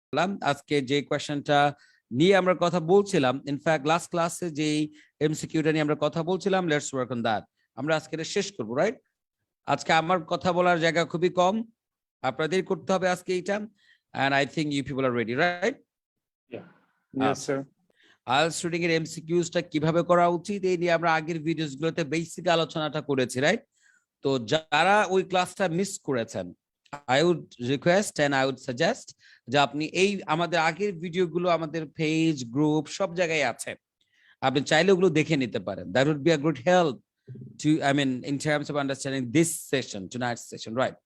করলাম আজকে যে কোয়েশ্চেনটা নিয়ে আমরা কথা বলছিলাম, ইনফ্যাক্ট লাস্ট ক্লাসে যে এমসিকিউটা নিয়ে আমরা কথা বলছিলাম, লেটস ওয়ার্ক অন দ্যাট। আমরা আজকে এটা শেষ করব, রাইট? আজকে আমার কথা বলার জায়গা খুবই কম, আপনাদের করতে হবে আজকে এইটা, and I think you people are ready, right? Yes, sir. IELTS reading এর এমসিকিউসটা কিভাবে করা উচিত এই নিয়ে আমরা আগের ভিডিওসগুলোতে বেসিক আলোচনাটা করেছি, রাইট? তো যারা ওই ক্লাসটা মিস করেছেন, I would request and I would suggest যে আপনি এই আমাদের আগের ভিডিওগুলো আমাদের পেজ, গ্রুপ সব জায়গায় আছে, আপনি চাইলে ওগুলো দেখে নিতে পারেন। That would be a good help to, I mean, in terms of understanding this session, tonight's session, right?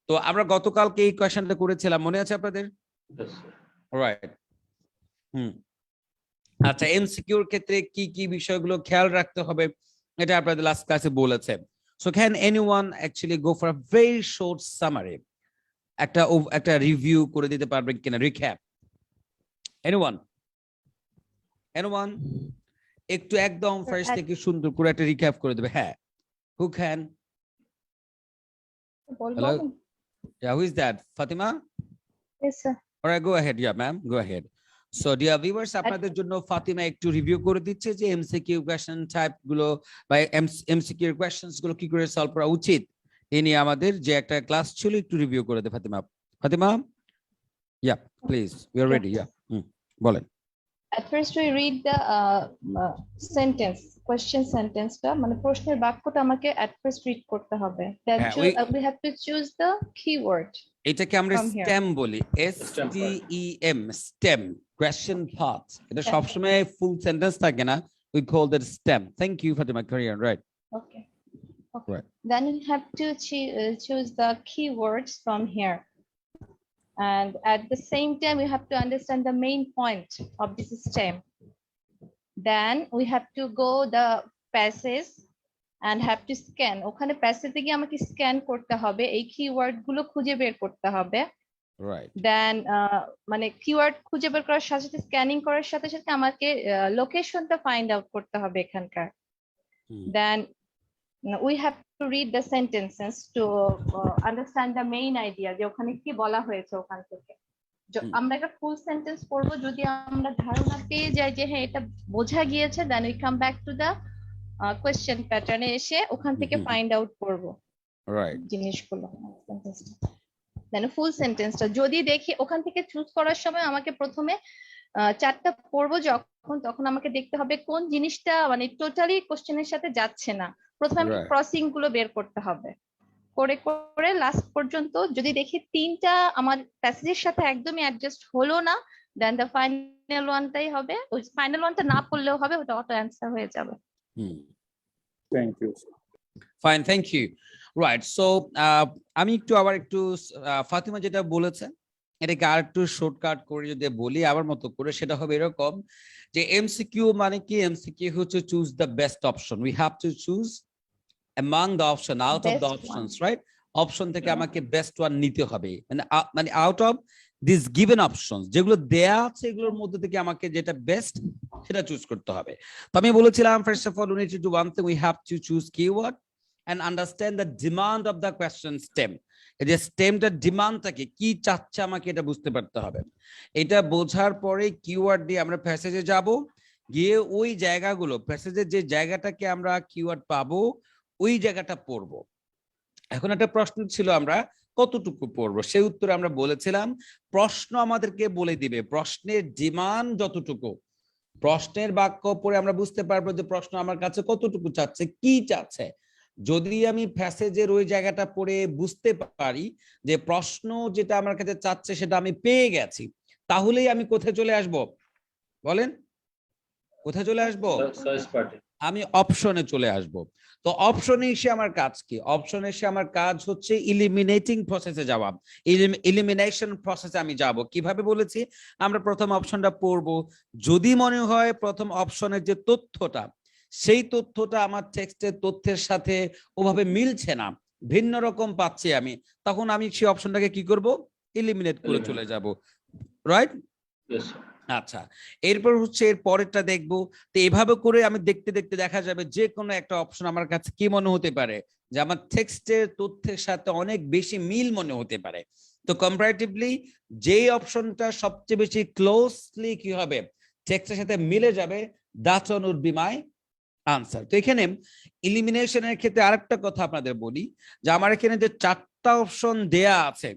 তো আমরা গতকালকে এই কোয়েশ্চেনটা করেছিলাম, মনে আছে আপনাদের? রাইট। আচ্ছা, এমসিকিউর ক্ষেত্রে কি কি বিষয়গুলো খেয়াল রাখতে হবে এটা আপনাদের লাস্ট ক্লাসে বলেছে। So can anyone actually go for a very short summary? একটা রিভিউ করে দিতে পারবেন কিনা, রিক্যাপ? Anyone? একটু একদম ফ্রেশ থেকে সুন্দর করে একটা রিক্যাপ করে দেবে। হ্যাঁ, who can? Hello? Yeah, who is that? Fatima? Yes, sir. All right, go ahead. Yeah, ma'am, go ahead. So dear viewers, আপনাদের জন্য ফাতিমা একটু রিভিউ করে দিচ্ছে যে এমসিকিউ কোয়েশ্চেন টাইপ গুলো বা এমসিকিউ কোয়েশ্চেনস গুলো কি করে সলভ করা উচিত এই নিয়ে আমাদের যে একটা ক্লাস ছিল, একটু রিভিউ করে দে Fatima. Yeah, please, we are ready. Yeah, বলেন। At first we read the sentence, question sentence টা, মানে প্রশ্নের বাক্যটা আমাকে at first read করতে হবে। Then we have to choose the keyword. এটাকে আমরা স্টেম বলি, STEM, স্টেম, কোয়েশ্চন পার্ট। এটা সবসময় ফুল সেন্টেন্স থাকে না, we call that stem. Thank you Fatima, carry on, right? Okay. Right. Then you have to choose the keywords from here. And at the same time, we have to understand the main point of this stem. Then we have to go the passage and have to scan. ওখানে প্যাসেজে গিয়ে আমাকে scan করতে হবে, এই keyword গুলো খুঁজে বের করতে হবে। Right. Then মানে কিওয়ার্ড খুঁজে বের করার সাথে সাথে স্ক্যানিং করার সাথে সাথে আমাকে লোকেশনটা ফাইন্ড আউট করতে হবে এখানকার। Then we have to read the sentences to understand the main idea, যে ওখানে কি বলা হয়েছে ওখান থেকে। আমরা একটা ফুল সেন্টেন্স পড়বো, যদি আমরা ধারণা পেয়ে যাই যে হ্যাঁ এটা বোঝা গিয়েছে, then we come back to the question pattern এ এসে ওখান থেকে ফাইন্ড আউট করব রাইট জিনিসগুলো। দেন ফুল সেন্টেন্সটা যদি দেখি ওখান থেকে চুজ করার সময় আমাকে প্রথমে চারটা পড়বো যখন, তখন আমাকে দেখতে হবে কোন জিনিসটা মানে টোটালি কোশ্চেনের সাথে যাচ্ছে না। প্রথমে আমাকে ক্রসিং গুলো বের করতে হবে, করে করে লাস্ট পর্যন্ত যদি দেখি তিনটা আমার প্যাসেজের সাথে একদমই অ্যাডজাস্ট হলো না, দেন দ্য ফাইনাল ওয়ানটাই হবে। ওই ফাইনাল ওয়ানটা না পড়লেও হবে, ওটা অটো অ্যান্সার হয়ে যাবে। Thank you. Fine, thank you. Right, so আমি আবার একটু ফাতিমা যেটা বলেছে এটাকে আর একটু শর্টকাট করে যদি বলি আবার মতো করে, সেটা হবে এরকম যে এমসিকিউ মানে কি? এমসিকিউ হচ্ছে choose the best option. We have to choose among the option, out of the options, right? Option থেকে আমাকে বেস্ট ওয়ান নিতে হবে, মানে out of this given options যেগুলো দেয়া আছে এগুলোর মধ্যে থেকে আমাকে যেটা বেস্ট সেটা চুজ করতে হবে। তো আমি বলেছিলাম first of all we need to do one thing, we have to choose keyword and understand the demand of the question stem. এই যে স্টেমটা ডিমান্ডটাকে কি চাচ্ছে আমাকে এটা বুঝতে পারতে হবে। এটা বোঝার পরে কিওয়ার্ড দিয়ে আমরা প্যাসেজে যাব, গিয়ে ওই জায়গাগুলো প্যাসেজের যে জায়গাটাকে আমরা কিওয়ার্ড পাবো ওই জায়গাটা পড়বো। এখন একটা প্রশ্ন ছিল আমরা কতটুকু পড়বো, সেই উত্তরে আমরা বলেছিলাম প্রশ্ন আমাদেরকে বলে দিবে প্রশ্নের ডিমান্ড যতটুকু, প্রশ্নের বাক্য পড়ে আমরা বুঝতে পারবো যে প্রশ্ন আমার কাছে কতটুকু চাচ্ছে, কি চাচ্ছে। যদি আমি প্যাসেজের ওই জায়গাটা পড়ে বুঝতে পারি যে প্রশ্ন যেটা আমার কাছে চাচ্ছে সেটা আমি পেয়ে গেছি, তাহলেই আমি কোথায় চলে আসব বলেন? কোথায় চলে আসবো? আমি অপশনে চলে আসব। তো অপশনে এসে আমার কাজ কি? অপশনে এসে আমার কাজ হচ্ছে ইলিমিনেটিং প্রসেসে যাওয়া। এলিমিনেশন প্রসেসে আমি যাব কিভাবে বলেছি, আমরা প্রথম অপশনটা পড়ব, যদি মনে হয় প্রথম অপশনের যে তথ্যটা সেই তথ্যটা আমার টেক্সটের তথ্যের সাথে ওভাবে মিলছে না, ভিন্ন রকম পাচ্ছি আমি, তখন আমি সেই অপশনটাকে কি করব? এলিমিনেট করে চলে যাব, রাইট? আচ্ছা, এরপর হচ্ছে এর পরেরটা দেখবো। তো এভাবে করে আমি দেখতে দেখতে দেখা যাবে যে কোনো একটা অপশন আমার কাছে কি মনে হতে পারে যে আমার টেক্সটের তথ্যের সাথে অনেক বেশি মিল মনে হতে পারে। তো কম্পারেটিভলি যে অপশনটা সবচেয়ে বেশি ক্লোজলি কি হবে টেক্সটের সাথে মিলে যাবে, that one would be my answer. তো এখানে ইলিমিনেশনের ক্ষেত্রে আরেকটা কথা আপনাদের বলি, যে আমার এখানে যে 4টা অপশন দেয়া আছে,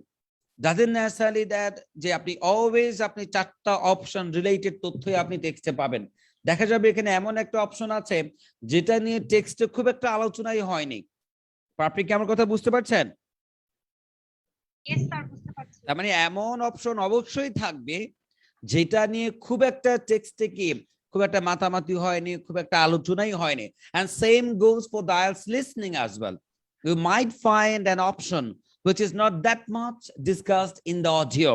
doesn't necessarily that যে আপনি অলওয়েজ আপনি 4টা অপশন রিলেটেড তথ্যই আপনি টেক্সটে পাবেন। দেখা যাবে এখানে এমন একটা অপশন আছে যেটা নিয়ে টেক্সটে খুব একটা আলোচনাই হয়নি। আপনি কি আমার কথা বুঝতে পারছেন? ইয়েস স্যার, বুঝতে পারছি। তার মানে এমন অপশন অবশ্যই থাকবে যেটা নিয়ে খুব একটা টেক্সটে কি খুব একটা মাতামাতি হয়নি, খুব একটা আলোচনাই হয়নি। And same goes for the IELTS listening as well. You might find an option which is not that much discussed in the audio.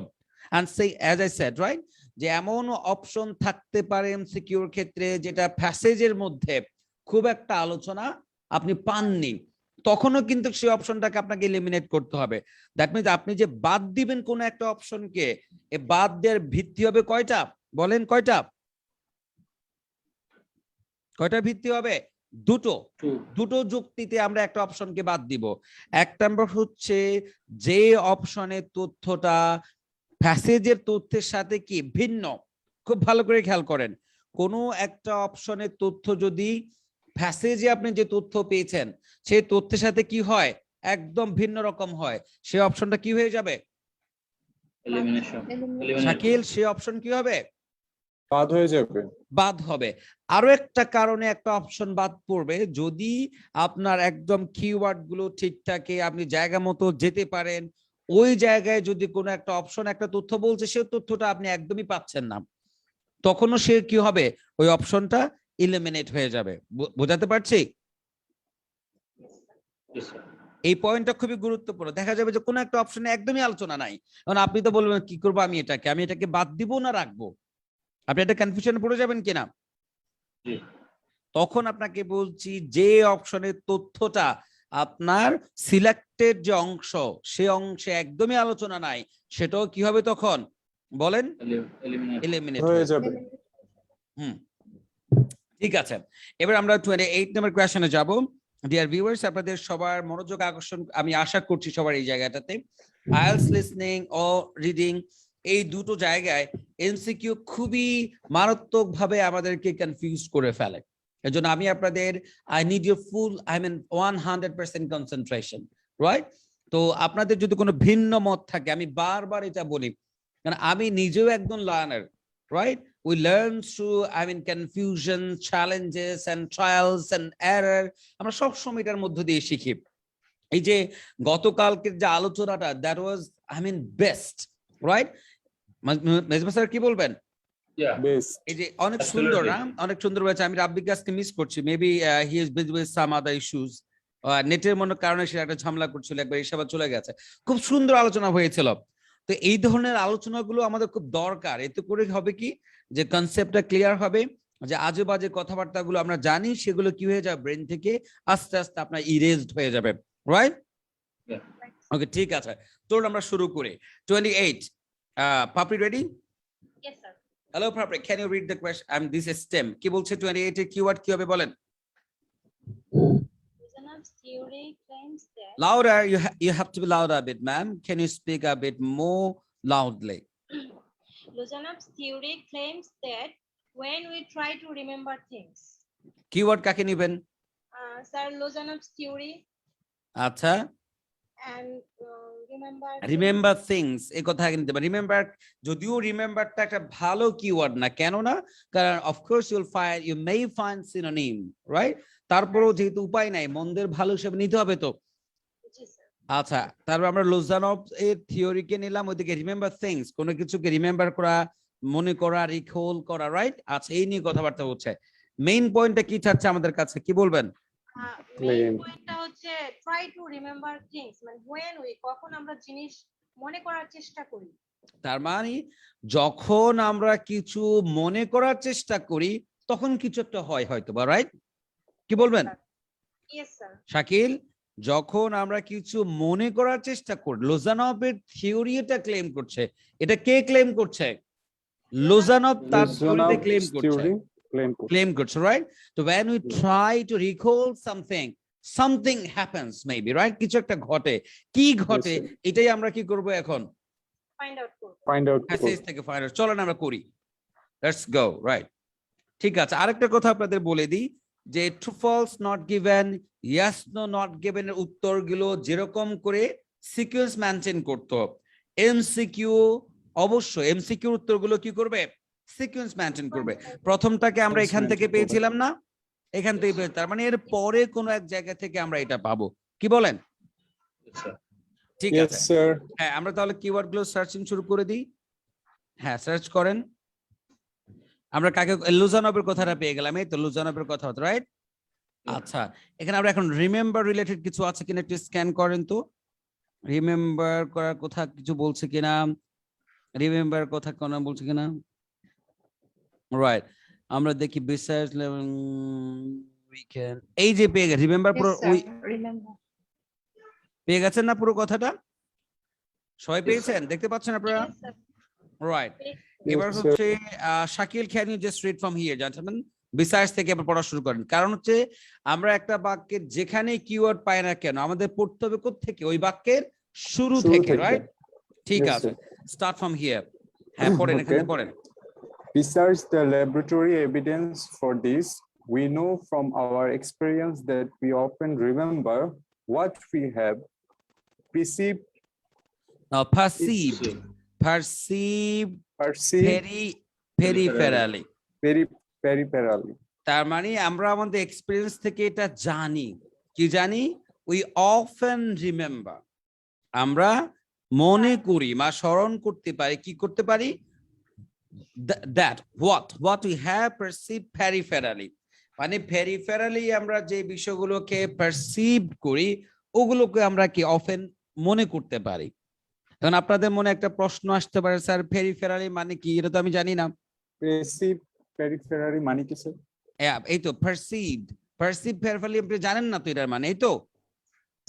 And say, as I said, right? যে এমন অপশন থাকতে পারে এমসিকিউর ক্ষেত্রে যেটা প্যাসেজের মধ্যে খুব একটা আলোচনা আপনি পাননি, তখনও কিন্তু সেই অপশনটাকে আপনাকে এলিমিনেট করতে হবে। দ্যাট মিনস আপনি যে বাদ দিবেন কোন একটা অপশনকে, এ বাদ দেওয়ার ভিত্তি হবে কয়টা? বলেন কয়টা? কয়টা ভিত্তি হবে? দুটো। দুটো যুক্তিতে আমরা একটা অপশনকে বাদ দিব। এক নম্বর হচ্ছে যে অপশনের তথ্যটা প্যাসেজের তথ্যের সাথে কি ভিন্ন। খুব ভালো করে খেয়াল করেন, কোনো একটা অপশনের তথ্য যদি প্যাসেজে আপনি যে তথ্য পেয়েছেন সেই তথ্যের সাথে কি হয়, একদম ভিন্ন রকম হয়, সেই অপশনটা কি হয়ে যাবে? শাকিল, সেই অপশন কি হবে? বাদ হয়ে যাবে। বাদ হবে। আরো একটা কারণে একটা অপশন বাদ পড়বে, যদি আপনার একদম কিওয়ার্ড গুলো ঠিক থাকে, আপনি জায়গা মতো যেতে পারেন, ওই জায়গায় যদি কোনো একটা অপশন একটা তথ্য বলছে সেই তথ্যটা আপনি একদমই পাচ্ছেন না, তখনও সে কি হবে, ওই অপশনটা এলিমিনেট হয়ে যাবে। বোঝাতে পারছি? এই পয়েন্টটা খুবই গুরুত্বপূর্ণ। দেখা যাবে যে কোনো একটা অপশনে একদমই আলোচনা নাই, কারণ আপনি তো বলবেন কি করবো আমি এটাকে বাদ দিব না রাখবো, আপনি একটা কনফিউশনে পড়ে যাবেন কিনা। তখন আপনাকে বলছি যে অপশনের তথ্যটা আপনার সিলেক্টেড যে অংশ, সে অংশে একদমই আলোচনা নাই, সেটাও কি হবে তখন বলেন? এলিমিনেট হয়ে যাবে। ঠিক আছে, এবার আমরা 28 নম্বর কোয়েশ্চনে যাব। ডিয়ার ভিউয়ার্স, আপনাদের সবার মনোযোগ আকর্ষণ আমি আশা করছি সবার এই জায়গাটাতে। আইএলটিএস লিসনিং ও রিডিং, এই দুটো জায়গায় এমসিকিউ খুবই মারাত্মক ভাবে আমাদেরকে কনফিউজ করে ফেলে। এজন্য আমি আপনাদের I need your full 100% concentration, right? তো আপনাদের যদি কোনো ভিন্ন মত থাকে, আমি বারবার এটা বলি, কারণ আমি নিজেও একজন learner, right? We learn through confusion, challenges and trials and error. আমরা সব সময় এটার মধ্য দিয়ে শিখি। এই যে গতকালকের যে আলোচনাটা, that was best, right? Mezba sir কি বলবেন? এই যে অনেক সুন্দর না, অনেক সুন্দর হয়েছে। আমি রাব্বিক গাছকে মিস করছি, maybe he is busy with some other issues, নেটের মনে কারণে সে একটা ঝামেলা করছিল, একবার এসে আবার চলে গেছে। খুব সুন্দর আলোচনা হয়েছিল। তো এই ধরনের আলোচনাগুলো আমাদের খুব দরকার। এতে করে হবে কি, যে কনসেপ্টটা ক্লিয়ার হবে, যে আজে বাজে কথাবার্তাগুলো আমরা জানি সেগুলো কি হয়ে যাবে, ব্রেন থেকে আস্তে আস্তে আপনার ইরেজড হয়ে যাবে, রাইট? ওকে, ঠিক আছে, চলুন আমরা শুরু করি। 28, Papri ready? Yes sir. Hello Papri, can you read the question? This is stem. কি বলছে 28 এর কিওয়ার্ড কি হবে বলেন? Lozano's theory claims that Louder, you have to be louder a bit, ma'am. Can you speak a bit more loudly? Lozano's theory claims that when we try to remember things, keyword কাকে নেবেন? sir, Lozano's theory আচ্ছা, and remember things, এই কথা আগে নিতে পারেন। Remember, যদিও রিমেম্বারটা একটা ভালো কিওয়ার্ড না, কেন না? কারণ of course you may find synonym, right? তারপরেও যেহেতু উপায় নাই, মন্দের ভালো হিসেবে নিতে হবে তো। আচ্ছা, তারপর আমরা লোজানভ এর থিওরিকে নিলাম, ওইদিকে রিমেম্বার থিংস, কোনো কিছুকে রিমেম্বার করা, মনে করা, রিকল করা, রাইট? আচ্ছা, এই নিয়ে কথাবার্তা হচ্ছে। মেইন পয়েন্টটা কি চাচ্ছে আমাদের কাছে, কি বলবেন? মেইন পয়েন্টটা হচ্ছে ট্রাই টু রিমেম্বার থিংস, মানে when we, কখন আমরা জিনিস মনে করার চেষ্টা করি। তার মানে যখন আমরা কিছু মনে করার চেষ্টা করি তখন কিছু একটা হয় হয়তো বা, রাইট? কি বলবেন? Yes sir. শাকিল, যখন আমরা কিছু মনে করার চেষ্টা করি, লোজানভের থিওরি এটা ক্লেম করছে। এটা কে ক্লেম করছে? লোজানভ তার থিওরিতে ক্লেম করছে, রাইট? তো when we try to recall something happens maybe, right? কিছু একটা ঘটে, কি ঘটে, এটাই আমরা কি করব এখন ফাইন্ড আউট প্যাসেজ থেকে ফাইন্ড আউট, চলেন আমরা করি, লেটস গো, রাইট। ঠিক আছে, আরেকটা কথা আপনাদের বলে দিই যে true false not given, yes no not given এর উত্তরগুলো যেরকম করে সিকোয়েন্স মেনটেন করতে হবে। এমসিকিউ অবশ্যই এমসিকিউ উত্তরগুলো কি করবে, সিকোয়েন্স মেনটেন করবে। প্রথমটাকে আমরা এখান থেকে পেয়েছিলাম না, এখান থেকে পেয়ে, তার মানে এর পরে কোনো এক জায়গা থেকে আমরা এটা পাবো, কি বলেন? ঠিক ইয়েস আছে, স্যার হ্যাঁ আমরা তাহলে কিওয়ার্ড গুলো সার্চিং শুরু করে দিই। হ্যাঁ সার্চ করেন। আমরা কাকে, লুজানবের কথাটা পেয়ে গেলাম, এই তো লুজানবের কথা, রাইট? আচ্ছা, এখানে আমরা এখন রিমেম্বার রিলেটেড কিছু আছে কিনা একটু স্ক্যান করেন তো, রিমেম্বার করার কথা কিছু বলছে কিনা, রিমেম্বার কথা কোন বলছে কিনা, রাইট? আমরা দেখি বিসার্চ লেভেল উইকেন্ড, এই যে পেয়ে গেছে রিমেম্বার পুরো, ওই পেয়ে গেছেন না পুরো কথাটা, সবাই পেয়েছেন, দেখতে পাচ্ছেন আপনারা, রাইট? এবার হচ্ছে Shakil, can you just read from here gentleman, বিসার্চ থেকে আবার পড়া শুরু করেন। কারণ হচ্ছে আমরা একটা বাক্যের যেখানে কিওয়ার্ড পাই না কেন আমাদের পড়তে হবে কোত্থেকে, ওই বাক্যের শুরু থেকে, রাইট? ঠিক Yes, আছে, sir. Start from here. হ্যাঁ পড়েন, এখানে পড়েন। Besides the laboratory evidence for this, we know from our experience that we often remember what we have perceived, Perceived peripherally, very peripherally. তার মানে আমরা আমাদের এক্সপেরিয়েন্স থেকে এটা জানি, কি জানি, উই অফেন রিমেম্বার, আমরা মনে করি বা স্মরণ করতে পারি, কি করতে পারি, that what we have perceived peripherally, মানে peripherally আমরা যে বিষয়গুলোকে পারসিভ করি ওগুলোকে আমরা কি অফেন মনে করতে পারি। এখন আপনাদের মনে একটা প্রশ্ন আসতে পারে, স্যার পেরিফেরালি মানে কি, এটা তো আমি জানি না। Perceived peripherally মানে কি স্যার? এই তো পারসিভড, পারসিভ পেরিফেরালি আপনি জানেন না তো এটার মানে, এই তো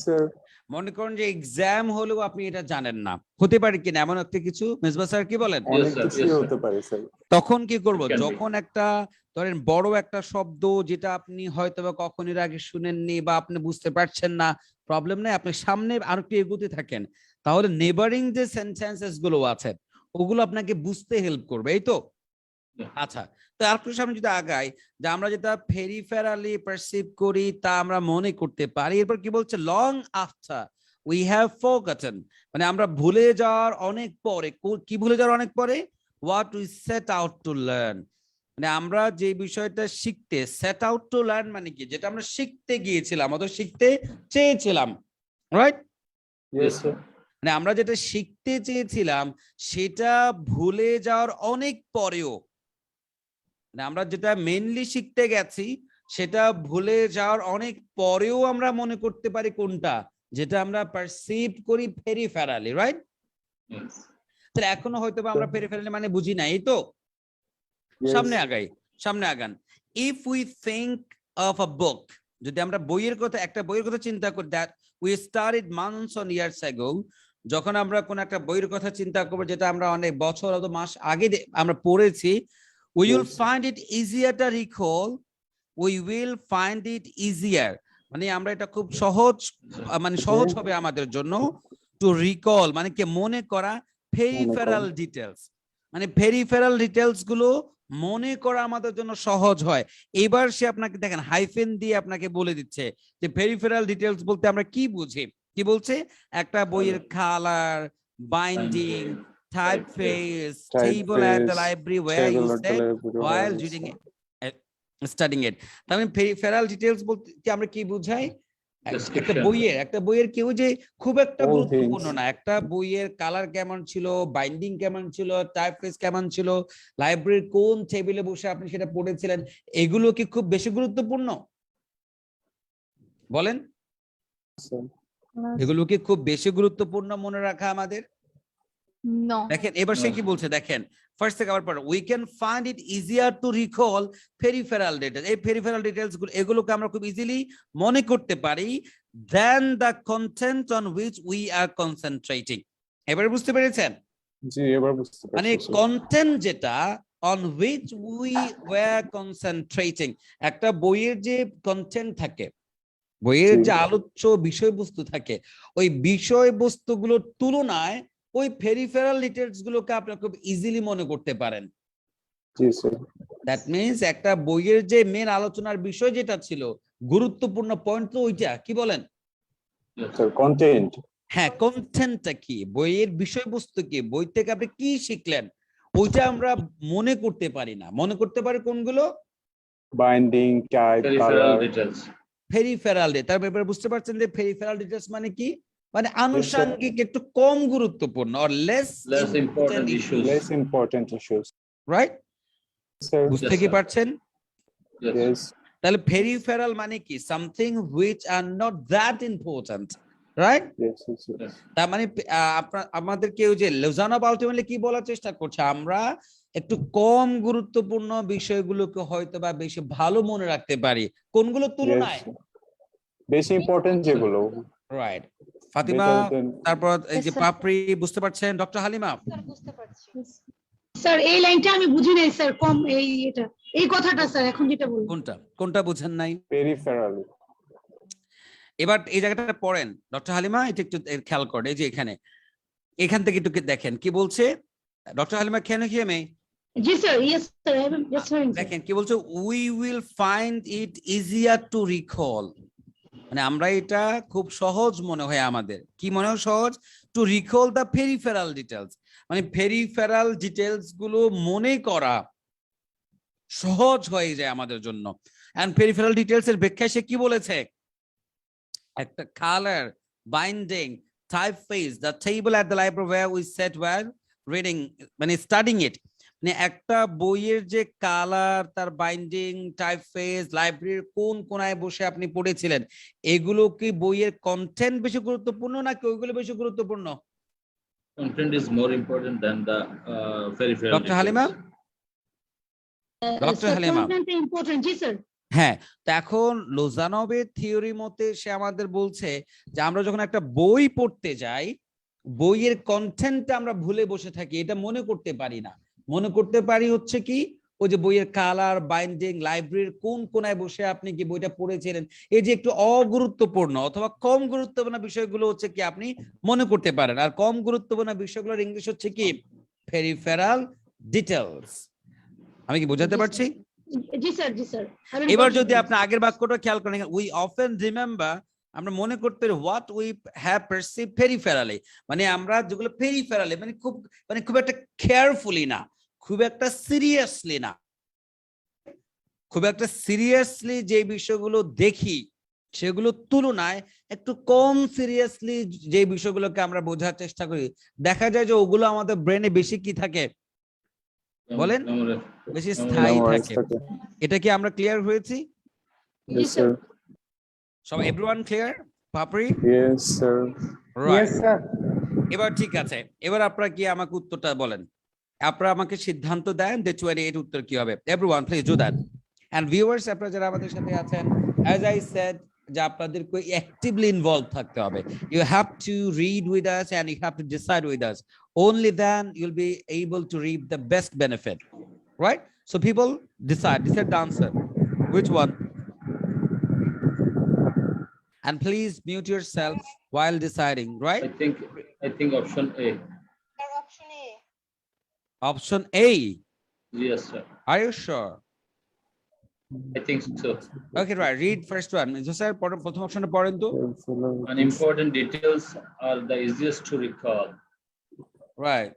স্যার মনে করেন যে এক্সাম হলেও আপনি এটা জানেন না, হতে পারে কিনা এমন একটা কিছু, মেজবা স্যার কি বলেন? অনেক কিছু হতে পারে স্যার। তখন কি করব, যখন একটা ধরেন বড় একটা শব্দ যেটা আপনি হয়তো বা কখনো এর আগে শুনেননি বা আপনি বুঝতে পারছেন না, প্রবলেম নেই, আপনি সামনে আরেকটু এগোতে থাকেন, তাহলে নেবারিং যে সেন্টেন্সেস গুলো আছে ওগুলো আপনাকে বুঝতে হেল্প করবে, এই তো। আচ্ছা, তো আর একটু সামনে যদি আগাই, যে আমরা যেটা পেরিফেরালি পারসিভ করি তা আমরা মনে করতে পারি, এরপর কি বলছে, long after we have forgotten, মানে আমরা ভুলে যাওয়ার অনেক পরে, কি ভুলে যাওয়ার অনেক পরে, what we set out to learn, মানে আমরা যে বিষয়টা শিখতে, সেট আউট টু লার্ন মানে কি, যেটা আমরা শিখতে গিয়েছিলাম অথবা শিখতে চেয়েছিলাম, রাইট? Yes sir. মানে আমরা যেটা শিখতে চেয়েছিলাম সেটা ভুলে যাওয়ার অনেক পরেও, মানে আমরা যেটা মেইনলি শিখতে গেছি সেটা ভুলে যাওয়ার অনেক পরেও আমরা মনে করতে পারি কোনটা, যেটা আমরা পারসিভ করি পেরিফেরালি, রাইট? তাহলে এখনো হয়তো আমরা পেরিফেরালি মানে বুঝি নাই, তো সামনে আগাই, সামনে আগান। If we think of a book, যদি আমরা বইয়ের কথা, একটা বইয়ের কথা চিন্তা করি, that we started months on years ago, যখন আমরা কোন একটা বইয়ের কথা চিন্তা করবো যেটা আমরা অনেক বছর অথবা মাস আগে আমরা পড়েছি, we will find it easier to recall, we will find it easier, মানে আমরা এটা খুব সহজ, মানে সহজ হবে আমাদের জন্য, টু রিকল মানে কি মনে করা, পেরিফেরাল ডিটেলস, মানে পেরিফেরাল ডিটেলস গুলো মনে করা আমাদের জন্য সহজ হয়। এবার সে আপনাকে দেখেন হাইফেন দিয়ে আপনাকে বলে দিচ্ছে যে পেরিফেরাল ডিটেলস বলতে আমরা কি বুঝি, কি বলছে, একটা বইয়ের colour, binding, typeface, table at the library where you said while reading it, studying it. তার মানে peripheral details বলতে আমরা কি বুঝাই, একটা বইয়ের কেউ যে খুব একটা গুরুত্বপূর্ণ না, একটা বইয়ের কালার কেমন ছিল, বাইন্ডিং কেমন ছিল, টাইপফেস কেমন ছিল, লাইব্রেরির কোন টেবিলে বসে আপনি সেটা পড়েছিলেন, এগুলো কি খুব বেশি গুরুত্বপূর্ণ বলেন? এগুলো কি খুব বেশি গুরুত্বপূর্ণ মনে রাখা আমাদের? No. দেখেন এবার সে কি বলছে, দেখেন ফার্স্ট থেকে আবার পড়ো, we can find it easier to recall peripheral details, এই পেরিফেরাল ডিটেইলস গুলো এগুলোকে আমরা খুব ইজিলি মনে করতে পারি then the content on which we are concentrating. এবারে বুঝতে পেরেছেন? জি এবার বুঝতে পারছি। মানে কন্টেন্ট যেটা on which we were concentrating, একটা বইয়ের যে কন্টেন্ট থাকে, বইয়ের যে আলোচ্য বিষয়বস্তু থাকে, ওই বিষয়বস্তুগুলোর তুলনায় ওই পেরিফেরাল ডিটেলস গুলোকে আপনি খুব ইজিলি মনে করতে পারেন। Yes, sir. দ্যাট মিনস একটা বইয়ের যে মেন আলোচনার বিষয় যেটা ছিল, গুরুত্বপূর্ণ পয়েন্ট তো ওইটা, কি বলেন? Sir, content, হ্যাঁ, কন্টেন্টটা কি, বইয়ের বিষয়বস্তু কি, বই থেকে আপনি কি শিখলেন, ওইটা আমরা মনে করতে পারি না। মনে করতে পারি কোনগুলো? binding, type, Peripheral color. details. Peripheral day. তার ব্যাপারে বুঝতে পারছেন যে পেরিফেরাল ডিটেলস মানে কি? মানে আনুষঙ্গিক, একটু কম গুরুত্বপূর্ণ, or less Less important issues. Less important issues. Right? Sir, বুঝতে Yes, কি sir. পারছেন? Yes. yes, তাহলে পেরিফেরাল মানে কি? Something which are not that important, right? yes, yes, yes. Yes. তার মানে আমাদেরকে ওই যে লোজানো আলটিমেটলি কি বলার চেষ্টা করছে, আমরা একটু কম গুরুত্বপূর্ণ বিষয়গুলোকে হয়তো বা বেশি ভালো মনে রাখতে পারি কোনগুলোর তুলনায়, Yes. বেশি ইম্পর্টেন্ট যেগুলো রাইট? ফাতিমা, better than- তারপর এই যে Yes, sir. পাপড়ি, বুঝতে পারছেন? ডক্টর হালিমা, স্যার বুঝতে পারছি। স্যার এই লাইনটা আমি বুঝি নাই স্যার, কম এই কথাটা স্যার এখন যেটা বললেন। কোনটা বুঝেন নাই? peripherally. এবার এই জায়গাটা পড়েন ডক্টর হালিমা, এটা একটু খেয়াল করে, এই যে এখান থেকে একটু দেখেন কি বলছে ডক্টর হালিমা। কেন কি আমি জি sir, yes sir, I am just hearing. দেখেন কি বলছে, we will find it easier to recall, মানে আমরা এটা খুব সহজ মনে হয় আমাদের, কি মনে হয় সহজ? Two recall the peripheral details, মানে পেরিফেরাল ডিটেলস গুলো মনে করা সহজ হয়ে যায় আমাদের জন্য। এন্ড পেরিফেরাল ডিটেলস এর ব্যাখ্যায় সে কি বলেছে? একটা colour, binding, typeface, the table at the library where we sat while reading, মানে স্টাডিং ইট, মানে একটা বইয়ের যে কালার, তার বাইন্ডিং, টাইপফেস, লাইব্রেরির কোন কোনায় বসে আপনি পড়েছিলেন, এগুলো কি বইয়ের কন্টেন্ট বেশি গুরুত্বপূর্ণ নাকি ওইগুলো বেশি গুরুত্বপূর্ণ? Content is more important than the peripheral. Doctor Halima, doctor Halima, important. G sir. হ্যাঁ, তো এখন লোজানভের থিওরি মতে সে আমাদের বলছে যে আমরা যখন একটা বই পড়তে যাই, বইয়ের কন্টেন্টটা আমরা ভুলে বসে থাকি, এটা মনে করতে পারি না। মনে করতে পারি হচ্ছে কি, ওই যে বইয়ের কালার, বাইন্ডিং, লাইব্রেরির কোন কোনায় বসে আপনি কি বইটা পড়েছিলেন, এই যে একটু অগুরুত্বপূর্ণ অথবা কম গুরুত্বপূর্ণ বিষয়গুলো হচ্ছে কি আপনি মনে করতে পারেন। আর কম গুরুত্বপূর্ণ বিষয়গুলোর ইংলিশ হচ্ছে কি? Peripheral details. আমি কি বোঝাতে পারছি? জি স্যার, জি স্যার। এবার যদি আপনি আগের বাক্যটা খেয়াল করেন, উই অফেন রিমেম্বার, আমরা মনে করতে পারি হোয়াট উই হ্যাভ পারসিভ পেরিফেরালি, মানে আমরা যেগুলো পেরিফেরালি, মানে খুব একটা কেয়ারফুলি না, খুব একটা সিরিয়াসলি না, খুব একটা সিরিয়াসলি যে বিষয়গুলো দেখি সেগুলোর তুলনায় একটু কম সিরিয়াসলি যে বিষয়গুলোকে আমরা বোঝার চেষ্টা করি, দেখা যায় যে ওগুলো আমাদের ব্রেনে বেশি কি থাকে বলেন? বেশি স্থায়ী Memorize থাকে। থাকে। এটা কি আমরা ক্লিয়ার হয়েছি? Yes, sir. সব এভরিওয়ান ক্লিয়ার? পাপড়ি, Yes, sir. রাইট? এবার ঠিক আছে, এবার আপনারা কি আমাকে উত্তরটা বলেন, আপনারা আমাকে সিদ্ধান্ত দেন যে 28 উত্তর কি হবে। Everyone please do that. And viewers, আপনারা যারা আমাদের সাথে আছেন, অ্যাজ আই সেড, যে আপনাদেরকে অ্যাক্টিভলি ইনভলভ থাকতে হবে। You have to read with us and you have to decide with us, only then you'll be able to reap the best benefit, right? So people decide the answer, which one? And please mute yourself while deciding, right? I think option A. Option A. Yes, sir. Are you sure? I think so. Okay, right. Read first one. So sir, প্রথম অপশনটা পড়েন তো। Unimportant details are the easiest to recall. Right.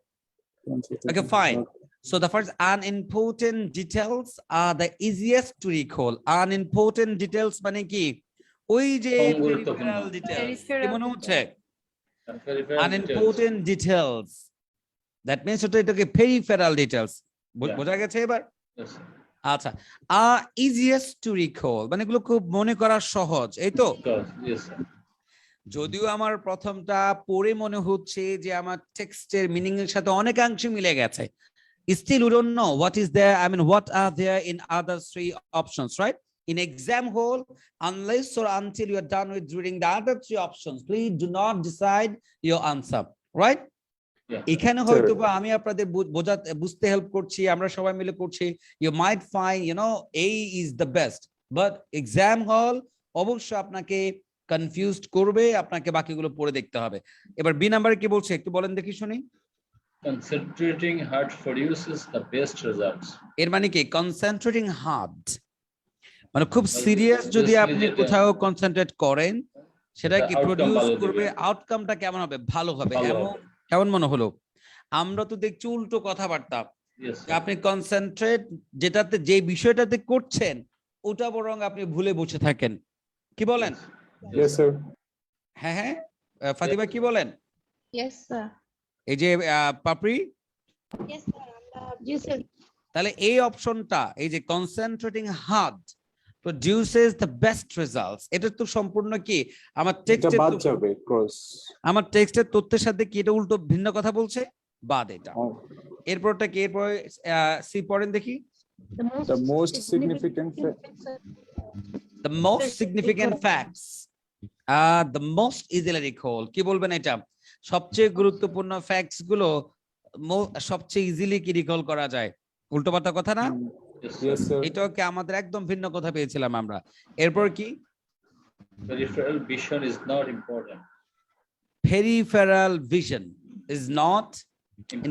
Okay, fine. So the first, unimportant details are the easiest to recall. Unimportant details মানে কি? ওই যে কম গুরুত্বপূর্ণ। peripheral details, কি Peripheral মনে হচ্ছে? Peripheral details. Unimportant details. That means এটাকে peripheral details. Yeah. বোঝা গেছে এবার? Yes, sir. আচ্ছা, easiest to recall মানে এগুলো খুব মনে করা সহজ, এই তো? Because, yes, sir. যদিও আমার প্রথমটা পড়ে মনে হচ্ছে যে আমার টেক্সটের মিনিং এর সাথে অনেকাংশে মিলে গেছে, still we don't know what is there, I mean what are there in other three options, right? In exam hall, unless or until you are done with reading the other three options, please do not decide your answer, right? Yeah. এখানে হয়তো বা আমি আপনাদের বুঝতে help করছি, আমরা সবাই মিলে করছি। You might find, A is the best, but exam hall অবশ্য আপনাকে কনফিউজড করবে, আপনাকে বাকিগুলো পড়ে দেখতে হবে। এবার বি নাম্বারে কি বলছে একটু বলেন দেখি শুনি। Concentrating hard produces the best results. এর মানে কি কনসেন্ট্রেটিং হার্ড, মানে খুব Well, সিরিয়াস যদি obviously আপনি যেটা- কোথাও কনসেন্ট্রেট করেন, সেটা এটা কি outcome প্রডিউস ভালো করবে, দিবে। আউটকামটা কেমন হবে, ভালো হবে। ভালো এমন হবে। কেমন মনে হলো? আমরা তো দেখছি উল্টো কথাবার্তা, Yes, যে আপনি কনসেন্ট্রেট যেটাতে যে বিষয়টাতে করছেন ওটা বরং আপনি ভুলে বসে থাকেন। কি বলেন? Yes, sir. হ্যাঁ হ্যাঁ, ফাতিমা কি বলেন? Yes sir. এই যে পাপড়ি, জি স্যার। তাহলে এই অপশনটা, এই যে concentrating hard produces the best results, এটা তো সম্পূর্ণ কি আমার এটা টেক্সটের, বাদ যাবে ক্রস। আমার টেক্সটের তথ্যের সাথে কি এটা উল্টো ভিন্ন কথা বলছে, বাদ এটা। এরপরটা কি, এরপর সি পড়েন দেখি। The most significant The most significant facts the most easily recall, কি বলবেন এটা? সবচেয়ে গুরুত্বপূর্ণ ফ্যাক্টস গুলো সবচেয়ে ইজিলি কি রিকল করা যায়, উল্টো পাল্টা কথা না? Yes, sir. এটাও কি আমাদের একদম ভিন্ন কথা পেয়েছিলাম আমরা। এরপর কি, peripheral vision is not important. Peripheral vision is not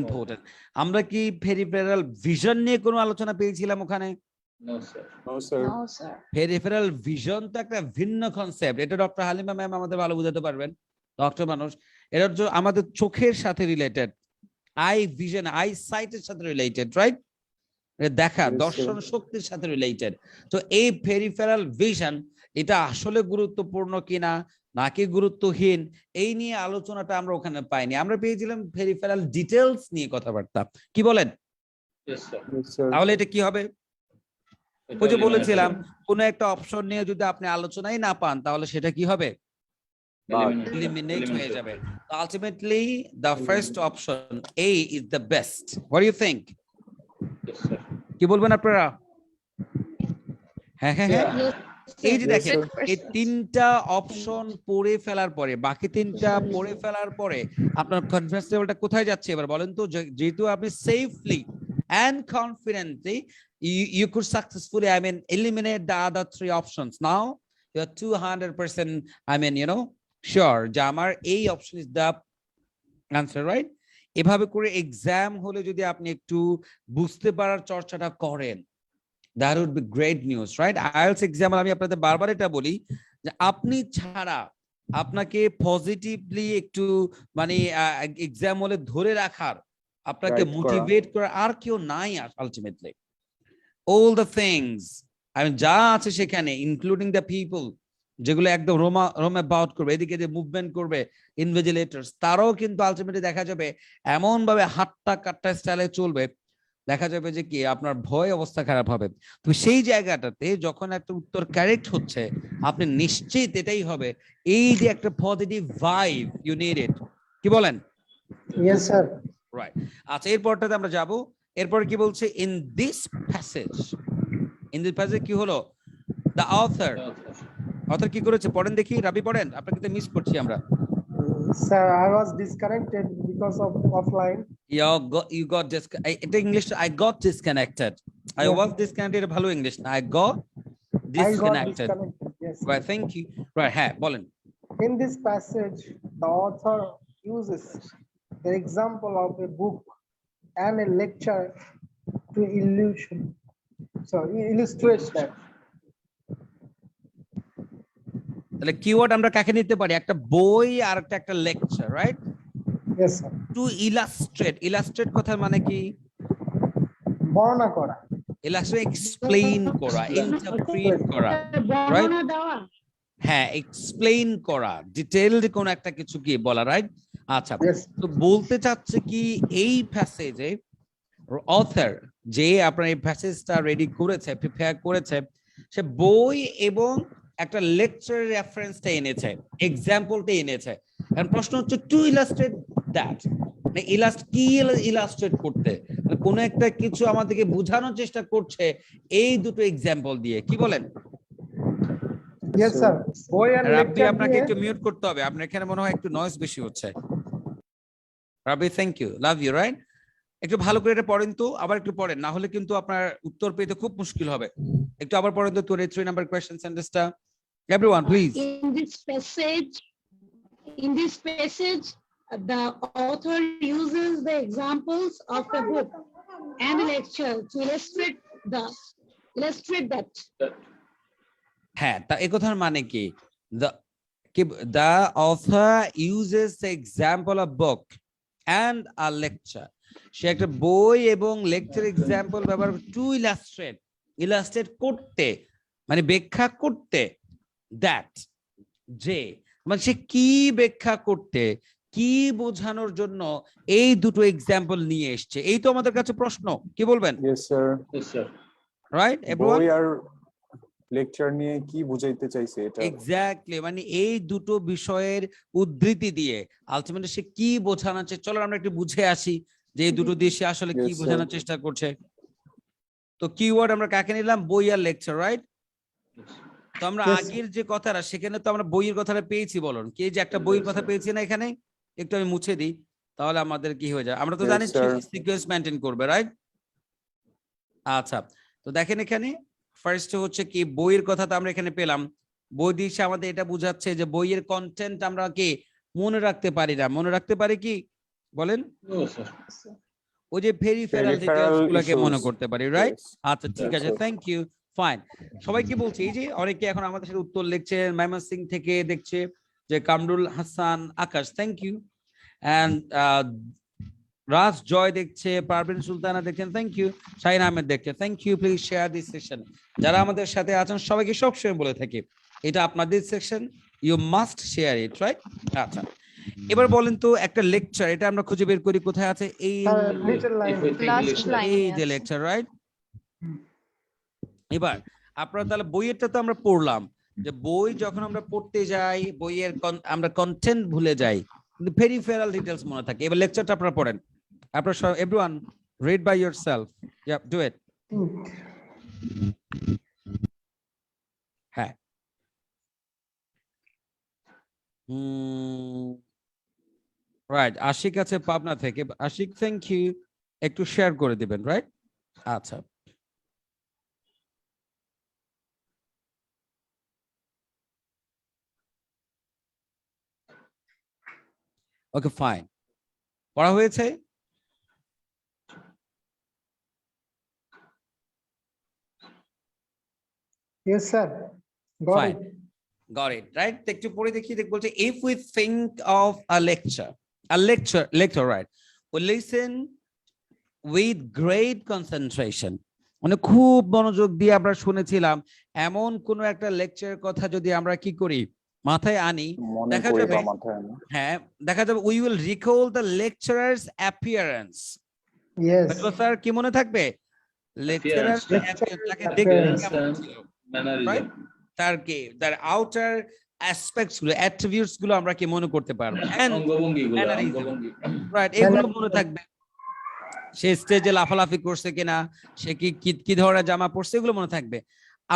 important. আমরা কি পেরিফেরাল ভিশন নিয়ে কোনো আলোচনা পেয়েছিলাম ওখানে? No, sir. No, sir. No sir. Peripheral vision তো একটা ভিন্ন কনসেপ্ট, এটা ডক্টর হালিমা ম্যাম আমাদের ভালো বুঝাতে পারবেন, ডক্টর মানুষ। এটা হচ্ছে আমাদের চোখের সাথে রিলেটেড, আই ভিশন, আই সাইটের সাথে রিলেটেড, রাইট? দেখা, Yes, sir. দর্শন শক্তির সাথে রিলেটেড। তো এই পেরিফেরাল ভিশন এটা আসলে গুরুত্বপূর্ণ কিনা নাকি গুরুত্বহীন, এই নিয়ে আলোচনাটা আমরা ওখানে পাইনি। আমরা পেয়েছিলাম পেরিফেরাল ডিটেলস নিয়ে কথাবার্তা। কি বলেন? Yes, sir. Yes, sir. তাহলে এটা কি হবে? এটা ওই যে eliminate বলেছিলাম হবে। কোন একটা অপশন নিয়ে যদি আপনি আলোচনাই না পান তাহলে সেটা কি হবে, Eliminate হবে। এলিমিনেট হয়ে Eliminate যাবে। হবে। Ultimately the first option A is the best. What do you think? Yes, sir. কি বলবেন আপনারা? হ্যাঁ হ্যাঁ হ্যাঁ, এই যে Yes, দেখেন sir. এই তিনটা অপশন পড়ে ফেলার পরে, বাকি তিনটা পড়ে ফেলার পরে আপনার কনফিডেন্স লেভেলটা কোথায় যাচ্ছে এবার বলেন তো? যেহেতু আপনি safely and confidently you could successfully eliminate the other three options, now you are 200% sure যে আমার এই option is the answer, right? এভাবে করে এক্সাম হলে যদি আপনি একটু বুঝতে পারার চর্চাটা করেন, that would be great news, right? IELTS example আমি আপনাদের বারবার এটা বলি যে আপনি ছাড়া আপনাকে পজিটিভলি একটু এক্সাম হলে ধরে রাখার, আপনাকে Right, মোটিভেট করার আর কেউ নাই আলটিমেটলি। অল দ্য থিংস যা আছে সেখানে, ইনক্লুডিং দ্য পিপল যেগুলো একদম রোম অ্যাবাউট করবে, এদিকে যে মুভমেন্ট করবে ইনভিজিলেটরস, তারাও কিন্তু আলটিমেটলি দেখা যাবে এমন ভাবে হাট্টা কাট্টা স্টাইলে চলবে, দেখা যাবে যে কি আপনার ভয় অবস্থা খারাপ হবে। তো সেই জায়গাটাতে যখন একটা উত্তর কারেক্ট হচ্ছে আপনি নিশ্চিত এটাই হবে, এই যে একটা positive vibe, you need it. কি বলেন? Yes sir. রাইট। আচ্ছা, এরপরটাতে আমরা যাব। এরপর কি বলছে? ইন দিস প্যাসেজ, কি হলো? দ্য অথর, অথর কি করেছে পড়েন দেখি, রাবি পড়েন, আপনাকে তো মিস করছি আমরা। Sir, I was disconnected because of offline. You got এটা English, I got disconnected. I Yeah. was disconnected, ভালো ইংলিশ না, I got I got disconnected. disconnected. Yes. Right, thank you. Right, হ্যাঁ বলেন। In this passage, the author uses the example of a book and a lecture to illustrate that. তাহলে keyword আমরা কাকে নিতে পারি? একটা বই আর একটা lecture, right? Yes, sir. Two illustrate, illustrate কথার মানে কি? বর্ণনা করা। ইলাস্ট্রেট এক্সপ্লেইন করা, ইন্টারপ্রিট করা, বর্ণনা দেওয়া। হ্যাঁ এক্সপ্লেইন করা, ডিটেইলড কোন একটা কিছু কি বলা, রাইট? আচ্ছা, Yes. তো বলতে চাচ্ছে কি এই প্যাসেজে অথর যে আপনার এই প্যাসেজটা রেডি করেছে, প্রিপেয়ার করেছে, সে বই এবং একটা লেকচারের রেফারেন্সটা এনেছে, এক্সাম্পলটা এনেছে। এখন প্রশ্ন হচ্ছে টু ইলাস্ট্রেট দ্যাট, মানে ইলাস্ট্রেট করতে, মানে কোন একটা কিছু আমাদেরকে বোঝানোর চেষ্টা করছে এই দুটো এক্সাম্পল দিয়ে। কি বলেন? Yes, sir. বই আর রাব্বি lecture আপনাকে দিয়ে একটু মিউট করতে হবে, আপনার এখানে মনে হয় একটু নয়েজ বেশি হচ্ছে। Rabbi thank you, love you, right? একটু ভালো করে এটা পড়েন তো, আবার একটু পড়েন, না হলে কিন্তু আপনার উত্তর পেতে খুব মুশকিল হবে। একটু আবার পড়েন তো 23 নাম্বার কোয়েশ্চেন সেন্টেন্সটা। Everyone, please. In this passage, the author uses the examples of a book and a lecture to illustrate that. হ্যাঁ, তা এই কথার মানে কি? The author uses the example of book and a lecture. সে একটা বই এবং লেকচার এক্সাম্পল ব্যবহার টু ইলাস্ট্রেট করতে, মানে ব্যাখ্যা করতে, দ্যাট যে মানে সে কি ব্যাখ্যা করতে, কি বোঝানোর জন্য এই দুটো এক্সাম্পল নিয়ে এসছে। এই তো আমাদের কাছে প্রশ্ন, কি বলবেন? Yes, sir. Yes, sir. Right everyone? বই আর লেকচার নিয়ে কি বুঝাইতে চাইছে এটা? এক্স্যাক্টলি, মানে এই দুটো বিষয়ের উদ্ধৃতি দিয়ে আলটিমেটলি সে কি বোঝানোর চেষ্টা, চলো আমরা একটু বুঝে আসি যে এই দুটো দিয়ে সে আসলে কি Yes, sir. বোঝানোর চেষ্টা করছে। তো কিওয়ার্ড আমরা কাকে নিলাম? বই আর লেকচার, রাইট? তো আমরা Yes. আগের যে কথাটা, সেখানে তো আমরা বইয়ের কথাটা পেয়েছি, বলুন কি যে একটা বইয়ের কথা পেয়েছি না এখানে? একটু আমি মুছে দিই, তাহলে আমাদের কি হয়ে যায়, আমরা তো Yes, জানি sir. সিকোয়েন্স মেনটেন করবে, রাইট? আচ্ছা, তো দেখেন এখানে ফার্স্ট হচ্ছে কি বইয়ের কথা তো আমরা এখানে পেলাম। বই দিয়ে সে আমাদের এটা বুঝাচ্ছে যে বইয়ের কন্টেন্ট আমরা কি মনে রাখতে পারি না। মনে রাখতে পারি কি বলেন? No, sir. ওই যে পেরিফেরাল ডিটেইলস Peripheral গুলোকে মনে issues. করতে পারি, রাইট? Yes. আচ্ছা ঠিক Yes, আছে, sir. Thank you, fine. সবাইকে বলছি এই যে অনেকে এখন আমাদের সাথে উত্তর লিখছে, ময়মনসিং থেকে দেখছে যে Kamrul Hasan Akash, thank you. And Raj Joy দেখছে, পারভিন সুলতানা দেখছেন, থ্যাংক ইউ। শাহিন আহমেদ দেখছে, thank you. Please share this section. যারা আমাদের সাথে আছেন সবাইকে সবসময় বলে থাকি এটা আপনাদের section, you must share it, right? আচ্ছা, এবার বলেন তো একটা লেকচার, এটা আমরা খুঁজে বের করি কোথায় আছে, এই Little line. If we take Last lecture, line. এই যে লেকচার, রাইট? এবার আপনারা তাহলে বইয়েরটা তো আমরা পড়লাম, যে বই যখন আমরা পড়তে যাই বইয়ের আমরা কন্টেন্ট ভুলে যাই, কিন্তু পেরিফেরাল ডিটেইলস মনে থাকে। এবার লেকচারটা আপনারা পড়েন, আপনারা everyone read by yourself, yeah do it. হ্যাঁ, রাইট, আশিক আছে পাবনা থেকে। আশিক, থ্যাংক ইউ, একটু শেয়ার করে দিবেন, রাইট? আচ্ছা, ওকে ফাইন, পড়া হয়েছে? Yes, sir. Got Fine. it. Got it, right? একটু পড়ে দেখি, দেখ বলছে if we think of a lecture, right? We listen with great concentration. মানে খুব মনোযোগ দিয়ে আমরা শুনেছিলাম, এমন কোন একটা লেকচারের কথা যদি আমরা কি করি মাথায় আনি, মনে দেখা করি যাবে, বা মাথায় আনি। হ্যাঁ দেখা যাবে we will recall the lecturer's appearance. Yes. Sir কি মনে থাকবে? লেকচারার তাকে দেখতে Appearance কেমন ছিল, mannerism. right? তার কি তার আউটার অ্যাসপেক্টস গুলো, অ্যাট্রিবিউটস গুলো আমরা কি মনে করতে পারবো, অঙ্গভঙ্গিগুলো, mannerism. অঙ্গভঙ্গি। রাইট, এগুলো মনে থাকবে। সে স্টেজে লাফালাফি করছে কিনা, সে কি কি ধরনের জামা পরছে, এগুলো মনে থাকবে।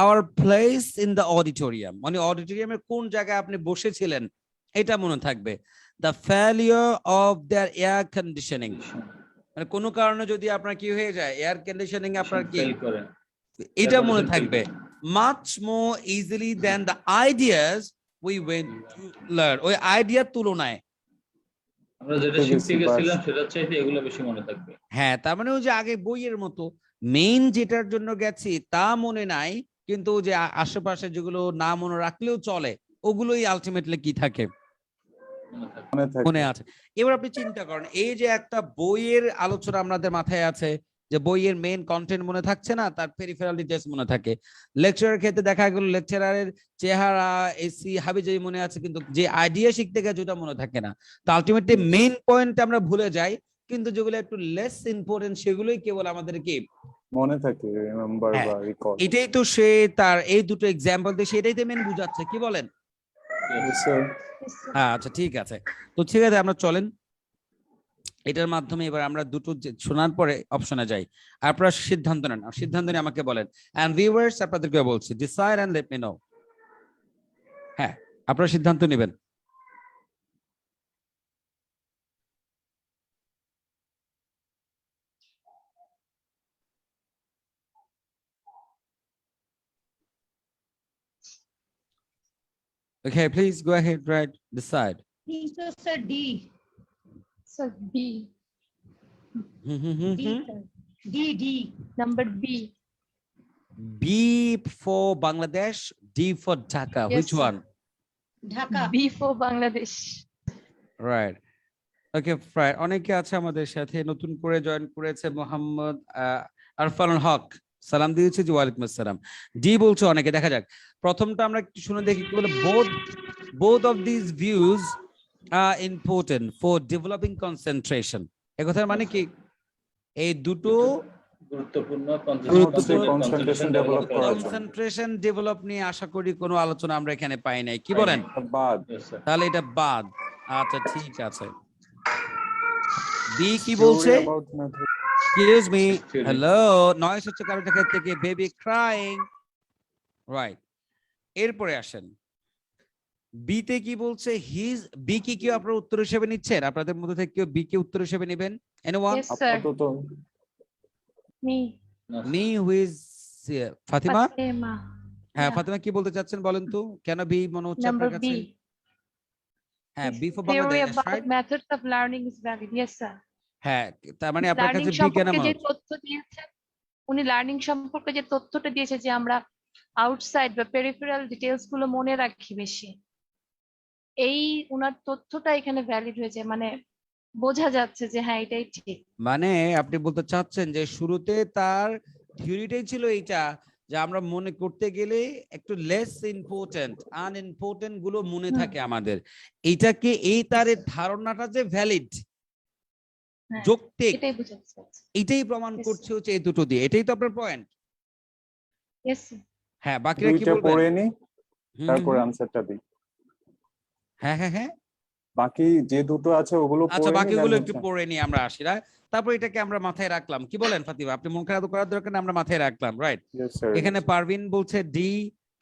Hour place in the auditorium, মানে অডিটোরিয়ামের কোন জায়গায় আপনি বসেছিলেন এটা মনে থাকবে। The failure of their air conditioning, মানে কোনো কারণে যদি আপনার কি হয়ে যায় এয়ার কন্ডিশনিং আপনার কি, Fail করে। এটা মনে থাকবে। Much more easily than the ideas we went to learn, ওই আইডিয়ার তুলনায় আমরা যেটা শিখতে গেছিলাম সেটার চাইতে এগুলো বেশি মনে থাকবে। হ্যাঁ, তার মানে ওই যে আগে বইয়ের মতো মেইন যেটার জন্য গেছি তা মনে নাই, কিন্তু যে আশেপাশে যেগুলো না মনে রাখলেও চলে ওগুলোই আলটিমেটলি কি থাকে, মনে থাকবে। মনে আছে। এবার আপনি চিন্তা করেন, এই যে একটা বইয়ের আলোচনা আমাদের মাথায় আছে, যে বইয়ের মেইন কন্টেন্ট মনে থাকছে না, তার পেরিফেরাল ডিটেইলস মনে থাকে। লেকচারের ক্ষেত্রে দেখা গেল লেকচারারের চেহারা এসি হাবিজাবি মনে আছে, কিন্তু যে আইডিয়া শিখতে গেছে ওটা মনে থাকে না। তো আলটিমেটলি মেইন পয়েন্ট আমরা ভুলে যাই, কিন্তু যেগুলো একটু লেস ইম্পর্টেন্ট সেগুলোই কেবল আমাদের কি মনে থাকে, রিমেম্বার হ্যাঁ, বা রিকল। এটাই তো সে তার এই দুটো এক্সাম্পল দিয়ে সেটাই তো মেইন বুঝাচ্ছে, কি বলেন? Yes, sir. আচ্ছা ঠিক আছে, তো ঠিক আছে আমরা চলেন এটার মাধ্যমে এবার আমরা দুটো শোনার পরে অপশনে যাই, আপনারা সিদ্ধান্ত নেন, সিদ্ধান্ত নিয়ে আমাকে বলেন। এন্ড ভিউয়ার্স আপনাদেরকে বলছি, decide and let me know. হ্যাঁ, আপনারা সিদ্ধান্ত নেবেন। Okay, please go ahead, right, decide. He just said D. So B, D, sir. D. number B. B for Bangladesh, D for Dhaka. Yes, Which sir. one? Dhaka. B for Bangladesh. Right. Okay, right. অনেকে আছে আমাদের সাথে নতুন করে join করেছে মোহাম্মদ আরফানুল হক। সালাম দিয়েছে জি, ওয়ালাইকুম আসসালাম। ডি বলছে অনেকে, দেখা যাক। প্রথমটা আমরা একটু শুনে দেখি কি বলে, both of these views are important for developing concentration. এই কথার মানে কি, এই দুটো গুরুত্বপূর্ণ concentration develop করার জন্য। কনসেন্ট্রেশন ডেভেলপ নিয়ে আশা করি কোনো আলোচনা আমরা এখানে পাই নাই, কি বলেন? বাদ। তাহলে এটা বাদ। আচ্ছা ঠিক আছে। বি কি বলছে? Theory about method. Excuse me. Theory. Hello. Noise হচ্ছে কারো থেকে বেবি ক্রাইং। রাইট। এরপরে আসেন। বি তে কি বলছে? হিজ। বি কি কেউ আপনারা উত্তর হিসেবে নিচ্ছেন? আপনাদের মধ্যে থেকে কেউ বি কে উত্তর হিসেবে নেবেন? এনিওয়ান? Yes, sir. আপাতত Me. Me who is Fatima? Fatima. হ্যাঁ, Yeah. ফাতিমা কি বলতে চাচ্ছেন বলেন তো? কেন বি মনে হচ্ছে Number আপনার কাছে? B. হ্যাঁ, B for Theory Bangladesh, about right? methods of learning is valid. Yes, sir. হ্যাঁ, তার মানে আপনার লার্নিং কাছে বি কেন সম্পর্কে মনে যে হচ্ছে? তথ্য দিয়েছে, উনি লার্নিং সম্পর্কে যে তথ্যটা দিয়েছে যে আমরা আউটসাইড বা পেরিফেরাল ডিটেইলস গুলো মনে রাখি বেশি, এই উনার তথ্যটা এখানে ভ্যালিড হয়েছে, মানে বোঝা যাচ্ছে যে হ্যাঁ এটাই ঠিক। মানে আপনি বলতে চাচ্ছেন যে শুরুতে তার থিওরিটাই ছিল এইটা, যে আমরা মনে করতে গেলে একটু লেস ইম্পর্টেন্ট, আনইম্পর্টেন্ট গুলো মনে হুম। থাকে আমাদের, এইটাকে এই তার এই ধারণাটা যে ভ্যালিড, হ্যাঁ, যৌক্তিক, এটাই বোঝাতে চাচ্ছি। এটাই প্রমাণ Yes, করছে হচ্ছে এই দুটো দিয়ে। এটাই তো আপনার পয়েন্ট। Yes, sir. হ্যাঁ, বাকিরা কি দুইটা বলবেন? পড়ে নি, হুম, তারপরে হুম, আনসারটা দিই। হ্যাঁ হ্যাঁ হ্যাঁ। বাকি যে দুটো আছে ওগুলো আচ্ছা, পড়ে নি, বাকিগুলো then একটু হচ্ছে- পড়ে নিয়ে আমরা আসি, right? তারপর এটাকে আমরা মাথায় রাখলাম, কি বলেন ফাতিমা? আপনি মন খারাপ করার দরকার নেই, আমরা মাথায় রাখলাম, রাইট? Yes, sir, এখানে yes, sir. পারভিন বলছে ডি,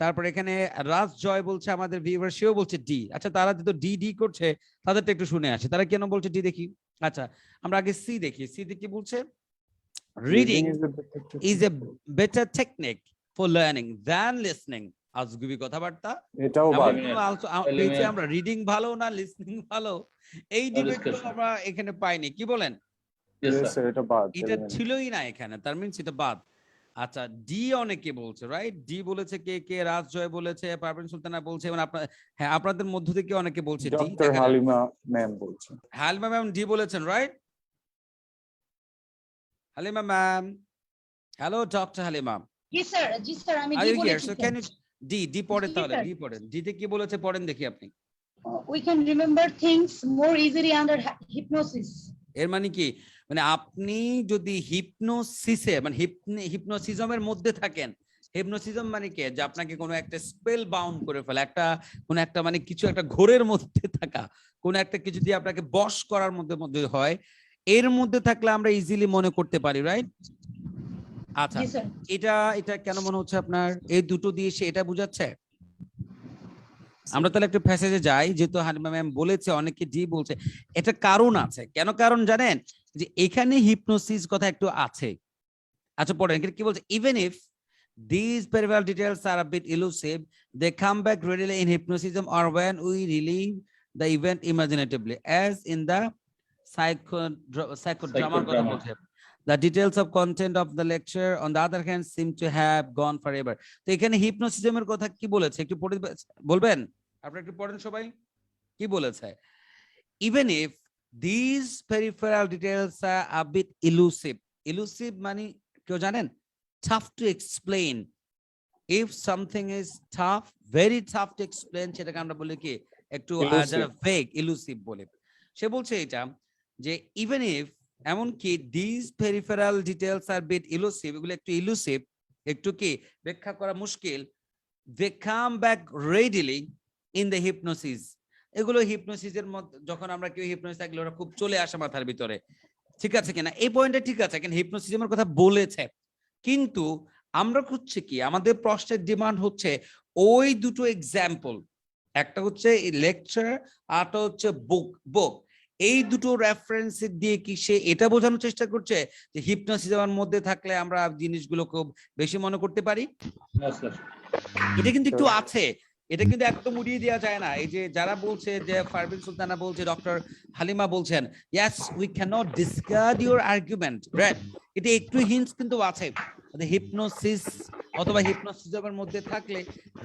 তারপর এখানে রাজ জয় বলছে, আমাদের ভিউয়ার সেও বলছে ডি। আচ্ছা, তারা যেহেতু ডি ডি করছে তাদেরটা একটু শুনে আসি, তারা কেন বলছে ডি দেখি। আচ্ছা, আমরা আগে সি দেখি। সি তে কি বলছে? Reading Reading is a better technique. Is a better technique for learning than listening. আজগুবি কথাবার্তা। এটাও এমন বাদ। কোনো পেয়েছি আমরা রিডিং ভালো না লিসনিং ভালো, এই ডিবেট discussion. আমরা এখানে পাইনি, কি বলেন? Yes, Yes, sir. sir, এটা বাদ। এটা eliminate. ছিলই না এখানে, তার মিনস এটা বাদ। আচ্ছা, ডি অনেকে বলছে, রাইট? ডি বলেছে কে কে? রাজ জয় বলেছে, পারভিন সুলতানা বলছে, এবং আপনার, হ্যাঁ, আপনাদের মধ্য থেকে অনেকে বলছে ডি। ডক্টর হালিমা ম্যাম বলছে। হালিমা ম্যাম ডি বলেছেন, right? Halima ma'am, hello doctor Halima, জি স্যার, জি স্যার, আমি আর ডি ইউ হিয়ার? বলেছি so sir. Can you D D পড়েন, জি, তাহলে স্যার। ডি পড়েন। ডি তে কি বলেছে পড়েন দেখি আপনি। We can remember things more easily under hypnosis. এর মানে কি, মানে আপনি যদি হিপনোসিসে, মানে হিপনোসিজমের মধ্যে থাকেন, হিপনোসিজম মানে কি, যে আপনাকে কোনো একটা স্পেল বাউন্ড করে ফেলে, একটা কোন একটা মানে কিছু একটা ঘোরের মধ্যে থাকা, কোন একটা কিছু দিয়ে আপনাকে বশ করার মধ্যে হয়, এর মধ্যে থাকলে আমরা ইজিলি মনে করতে পারি, রাইট? আচ্ছা, জি স্যার। এটা কেন মনে হচ্ছে আপনার এই দুটো দিয়ে সে এটা বোঝাচ্ছে? আমরা তাহলে একটু প্যাসেজে যাই, যেহেতু হালিমা ম্যাম বলেছে অনেকে ডি বলছে, এটা কারণ আছে। কেন কারণ জানেন? যে এখানে হিপনোসিস কথা একটু আছে। আচ্ছা, পড়েন কি বলছে? Even if these peripheral details are a bit elusive, they come back readily in hypnotism or when we relive the event imaginatively, as in the psychodrama কথা বলছে। The details of content of the lecture, on the other hand, seem to have gone forever. তো এখানে হিপনোসিজমের কথা কি বলেছে একটু পড়ে বলবেন? আপনারা একটু পড়েন সবাই, কি বলেছে? Even if these peripheral details are a bit elusive. Elusive মানে কেউ জানেন? Tough to explain. If something is tough, very tough to explain, সেটাকে আমরা বলি কি একটু যারা vague, elusive বলে। সে বলছে এটা যে even if, এমনকি these peripheral details are bit elusive, এগুলো একটু elusive, একটু কি ব্যাখ্যা করা মুশকিল, they come back readily in the hypnosis. এগুলো হিপনোসিসের মধ্যে, যখন আমরা কেউ হিপনোসিস থাকলে ওরা খুব চলে আসে মাথার ভিতরে, ঠিক আছে কিনা? এই পয়েন্টটা ঠিক আছে, কিন্তু হিপনোসিজমের কথা বলেছে, কিন্তু আমরা খুঁজছি কি, আমাদের প্রশ্নের ডিমান্ড হচ্ছে ওই দুটো এক্সাম্পল, একটা হচ্ছে লেকচার, আরটা হচ্ছে বুক, এই দুটো রেফারেন্স দিয়ে কি সে এটা বোঝানোর চেষ্টা করছে যে হিপনোসিজমের মধ্যে থাকলে আমরা জিনিসগুলো খুব বেশি মনে করতে পারি? No, sir. এটা কিন্তু একটু আছে, এটা কিন্তু একদম উড়িয়ে দেওয়া যায় না। এই যে যারা বলছে যে পারভিন সুলতানা বলছে, ডক্টর হালিমা বলছেন, yes we can not discard your argument, right? এটা একটু হিন্টস কিন্তু আছে। হিপনোসিস অথবা হিপনোসিজমের মধ্যে থাকলে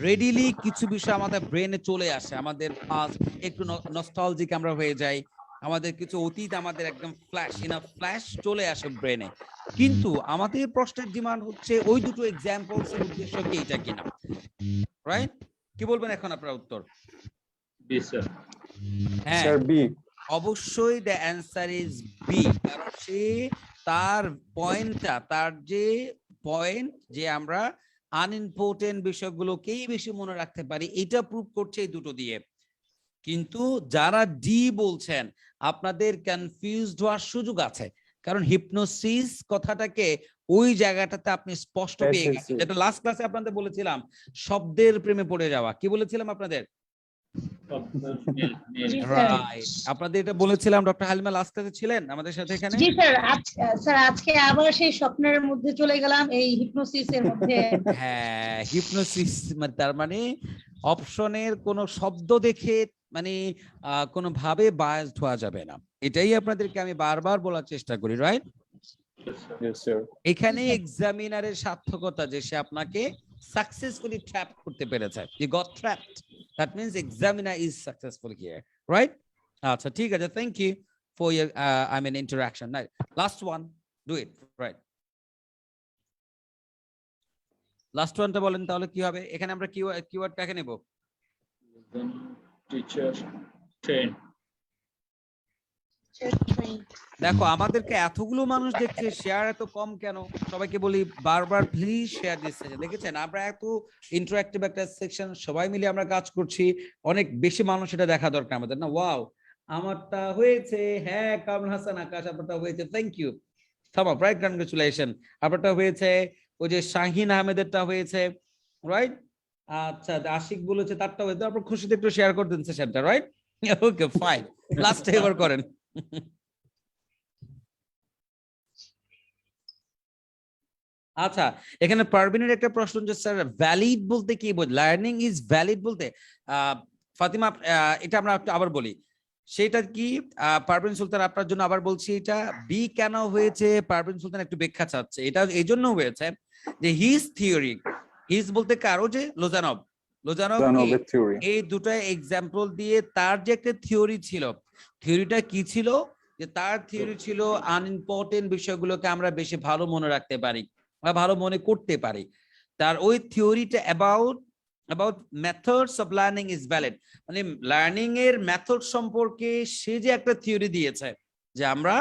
রেডিলি কিছু বিষয় আমাদের ব্রেনে চলে আসে, আমাদের পাস্ট একটু নস্টালজিক আমরা হয়ে যাই, আমাদের কিছু অতীত আমাদের একদম ফ্ল্যাশ চলে আসে ব্রেনে। কিন্তু আমাদের প্রশ্নের ডিমান্ড হচ্ছে ওই দুটো এক্সাম্পলস এর উদ্দেশ্য কি, এটা কিনা, রাইট? কি বলবেন এখন আপনার উত্তর? B, sir. হ্যাঁ, Sir, B. অবশ্যই দ্য অ্যান্সার ইজ বি। কারণ সে তার পয়েন্টটা, তার যে পয়েন্ট যে আমরা আনইম্পর্টেন্ট বিষয়গুলোকেই বেশি মনে রাখতে পারি, এটা প্রুভ করছে এই দুটো দিয়ে। কিন্তু যারা ডি বলছেন, আপনাদের কনফিউজড হওয়ার সুযোগ আছে, কারণ হিপনোসিস কথাটাকে ওই জায়গাটাতে আপনি স্পষ্ট পেয়ে গেছেন, যেটা লাস্ট ক্লাসে আপনাদের বলেছিলাম, শব্দের প্রেমে পড়ে যাওয়া। কি বলেছিলাম আপনাদের? রাইট, আপনাদের এটা বলেছিলাম। ডক্টর হালিমা লাস্ট ক্লাসে ছিলেন আমাদের সাথে এখানে? জি স্যার, আজকে আবার সেই স্বপ্নের মধ্যে চলে গেলাম, এই হিপনোসিসের মধ্যে। হ্যাঁ, হিপনোসিস তার মানে অপশনের কোন শব্দ দেখে মানে কোনো ভাবে বায়াসড হওয়া যাবে না, এটাই আপনাদেরকে আমি বারবার বলার চেষ্টা করি, রাইট? Yes, sir. এখানে এক্সামিনারের সার্থকতা যে সে আপনাকে সাকসেসফুলি ট্র্যাপ করতে পেরেছে। You got trapped. That means examiner is successful here, right? আচ্ছা, ঠিক আছে, thank you for your interaction. Right. Last one, do it, right? Last ওয়ানটা বলেন তাহলে কি হবে? এখানে আমরা কিওয়ার্ড কাকে নেব? Then teacher train. দেখো, আমাদেরকে এতগুলো মানুষ দেখছে, শেয়ার এত কম কেন? সবাইকে বলি বারবার, প্লিজ শেয়ার দিস সেশন। দেখেছেন আমরা এত ইন্টারঅ্যাক্টিভ একটা সেকশন, সবাই মিলে আমরা কাজ করছি, অনেক বেশি মানুষ এটা দেখা দরকার আমাদের, না? ওয়াও, আমারটা হয়েছে, হ্যাঁ কামরুল হাসান আকাশ, আপনারটা হয়েছে, থ্যাংক ইউ, থামাপ, রাইট, কনগ্রাচুলেশন। আপনারটা হয়েছে, ওই যে শাহিন আহমেদেরটা হয়েছে, রাইট? আচ্ছা, আশিক বলেছে তারটা হয়েছে, আপনার খুশিতে একটু শেয়ার করে দিন সেশনটা, রাইট? ওকে ফাইন, লাস্ট এবার করেন। আচ্ছা, এখানে পারভিনের একটা প্রশ্ন যে স্যার ভ্যালিড বলতে কি বোঝ, লার্নিং ইজ ভ্যালিড বলতে ফাতিমা, এটা আমরা একটু আবার বলি, সেটা কি? পারভিন সুলতান, আপনার জন্য আবার বলছি, এটা বি কেন হয়েছে? পারভিন সুলতান একটু ব্যাখ্যা চাচ্ছে। এটা এই জন্য হয়েছে যে হিজ থিওরি, হিজ বলতে কারো, যে লোজানভ Zanovic theory. এই দুটো এক্সাম্পল দিয়ে তার যে একটা থিওরি ছিল, থিওরিটা কি ছিল? যে তার থিওরি ছিল আনইম্পর্টেন্ট বিষয়গুলোকে আমরা বেশি ভালো মনে রাখতে পারি বা ভালো মনে করতে পারি। তার ওই থিওরিটা about methods of learning is valid, মানে লার্নিং এর মেথড সম্পর্কে সে যে একটা থিওরি দিয়েছে যে আমরা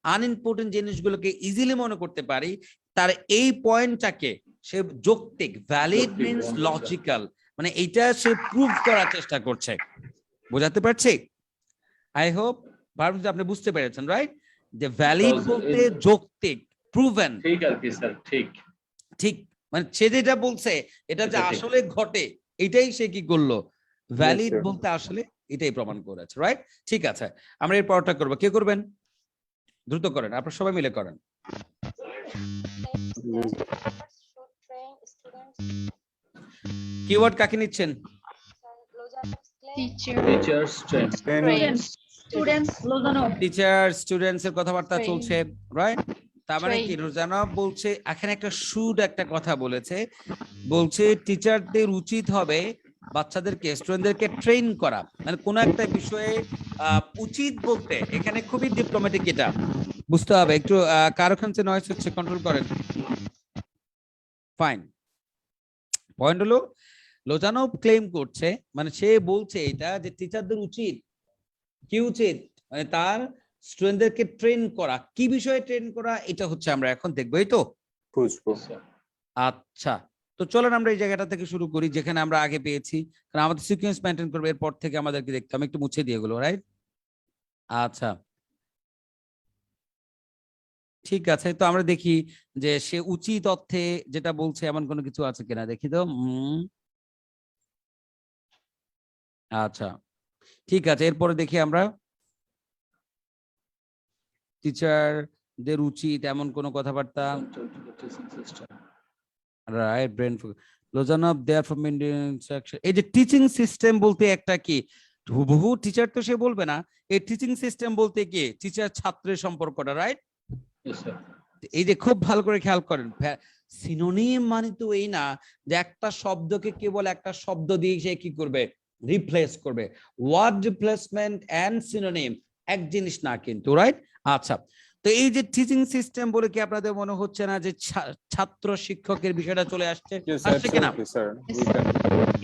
আনইম্পর্টেন্ট জিনিসগুলোকে ইজিলি মনে করতে পারি, তার এই পয়েন্টটাকে সে যৌক্তিক, ভ্যালিড মিন্স লজিক্যাল, মানে এইটা সে প্রুভ করার চেষ্টা করছে। বোঝাতে পারছি? আই হোপ আপনি বুঝতে পেরেছেন, রাইট? যে ভ্যালিড বলতে যৌক্তিক, প্রুভেন, ঠিক আর কি স্যার, ঠিক ঠিক, মানে সে যেটা বলছে এটা যে আসলে ঘটে, এটাই সে কি করলো, ভ্যালিড sir. বলতে আসলে এটাই প্রমাণ করেছে, রাইট? ঠিক আছে, আমরা এর পরটা করবো। কে করবেন? দ্রুত করেন, আপনারা সবাই মিলে করেন। কিওয়ার্ড কাকে নিচ্ছেন? Teachers train. টিচার স্টুডেন্টস এর কথাবার্তা চলছে, রাইট? তার মানে কি, রোজানব বলছে এখানে একটা একটা কথা বলেছে, বলছে টিচারদের উচিত হবে বাচ্চাদেরকে, স্টুডেন্টদেরকে ট্রেন করা, মানে কোন একটা বিষয়ে উচিত বলতে এখানে খুবই ডিপ্লোম্যাটিক, এটা বুঝতে হবে। একটু কারো খানছে নয়েজ হচ্ছে, কন্ট্রোল করেন। ফাইন, পয়েন্ট হলো লোজানব ক্লেম করছে, মানে সে বলছে এটা যে টিচারদের উচিত, কি উচিত, মানে তার স্টুডেন্টদেরকে ট্রেন করা। কি বিষয়ে ট্রেন করা, এটা হচ্ছে আমরা এখন দেখবো, এই তো? আচ্ছা, তো চলেন আমরা এই জায়গাটা থেকে শুরু করি যেখানে আমরা আগে পেয়েছি, কারণ আমাদের সিকোয়েন্স মেইনটেইন করবে, এরপর থেকে আমাদেরকে দেখতে আমি একটু মুছে দিয়ে গেলো, রাইট? আচ্ছা, ঠিক আছে, তো আমরা দেখি যে সে উচিত অর্থে যেটা বলছে এমন কোনো কিছু আছে কিনা, দেখি তো। আচ্ছা, ঠিক আছে, এরপরে দেখি আমরা টিচারদের উচিত এমন কোনো কথাবার্তা। Right brain Lozanov there from Indian instruction. এই যে টিচিং সিস্টেম বলতে একটা কি হুবহু টিচার তো সে বলবে না, এই টিচিং সিস্টেম বলতে কি টিচার ছাত্রের সম্পর্কটা, রাইট? Yes, sir. এই যে খুব ভালো করে খেয়াল করেন, সিনোনিম মানে তো এই না যে একটা শব্দকে কেবল একটা শব্দ দিয়ে সে কি করবে, রিপ্লেস করবে। ওয়ার্ড রিপ্লেসমেন্ট এন্ড সিনোনিম এক জিনিস না কিন্তু, রাইট? আচ্ছা, তো এই যে টিচিং সিস্টেম বলে কি আপনাদের মনে হচ্ছে না যে ছাত্র শিক্ষকের বিষয়টা চলে আসছে, Yes, আসছে কিনা? absolutely, sir. We can.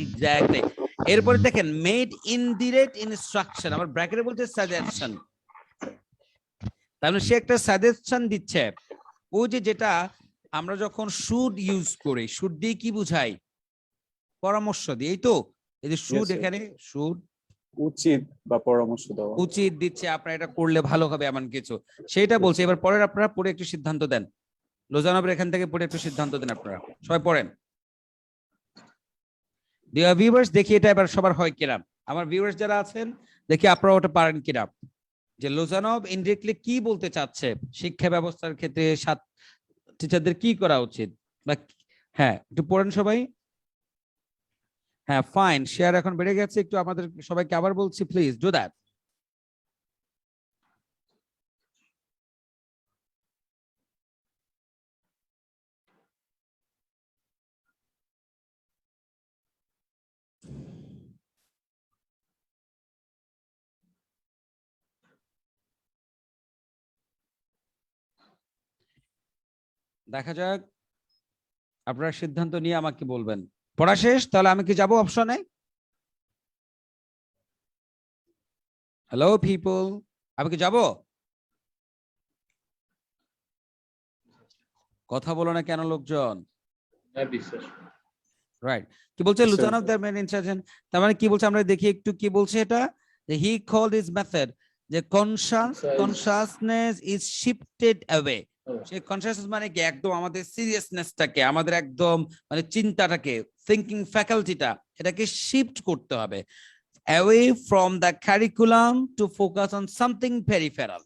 Exactly. এরপরে দেখেন মেড ইনডিরেক্ট ইনস্ট্রাকশন, আমার ব্র্যাকেটে বলছে সাজেশন, তাহলে সে একটা সাজেশন দিচ্ছে। ওই যে যেটা আমরা যখন শুড ইউজ করি, শুড দিয়ে কি বুঝাই, পরামর্শ দিই, এই তো। এই যে শুড, sir. এখানে শুড উচিত বা পরামর্শ দেওয়া। উচিত দিচ্ছে, আপনারা এটা করলে ভালো হবে এমন কিছু, সেটা বলছে। এবার পরের আপনারা পড়ে একটু সিদ্ধান্ত দেন, লোজানবের এখান থেকে পড়ে একটু সিদ্ধান্ত দেন আপনারা, সবাই পড়েন। ডিয়ার ভিউয়ার্স, দেখি এটা এবার সবার হয় কিনা, আমার ভিউয়ার্স যারা আছেন দেখি আপনারা ওটা পারেন কিনা, যে লোজানভ ইনডিরেক্টলি কি বলতে চাচ্ছে শিক্ষা ব্যবস্থার ক্ষেত্রে টিচারদের কি করা উচিত বা হ্যাঁ, একটু পড়েন সবাই। হ্যাঁ, ফাইন, শেয়ার এখন বেড়ে গেছে, একটু আমাদের সবাইকে আবার বলছি, প্লিজ ডু দ্যাট। দেখা যাক, আপনারা সিদ্ধান্ত নিয়ে আমাকে বলবেন। পড়া শেষ, তাহলে আমি কি যাব অপশনে? হ্যালো পিপল, আমি কি যাব? কথা বলো না কেন লোকজন? Maybe, sir. রাইট, কি বলছে Sir. লুজানভ দ্য মেন ইনস্ট্রাকশন, তার মানে কি বলছে আমরা দেখি একটু কি বলছে এটা, যে হি কল্ড হিজ মেথড যে consciousness is shifted away. Oh, সেই কনসাসনেস মানে কি, একদম আমাদের সিরিয়াসনেসটাকে, আমাদের একদম মানে চিন্তাটাকে, থিংকিং ফ্যাকাল্টিটা, এটাকে শিফট করতে হবে away from the curriculum to focus on something peripheral।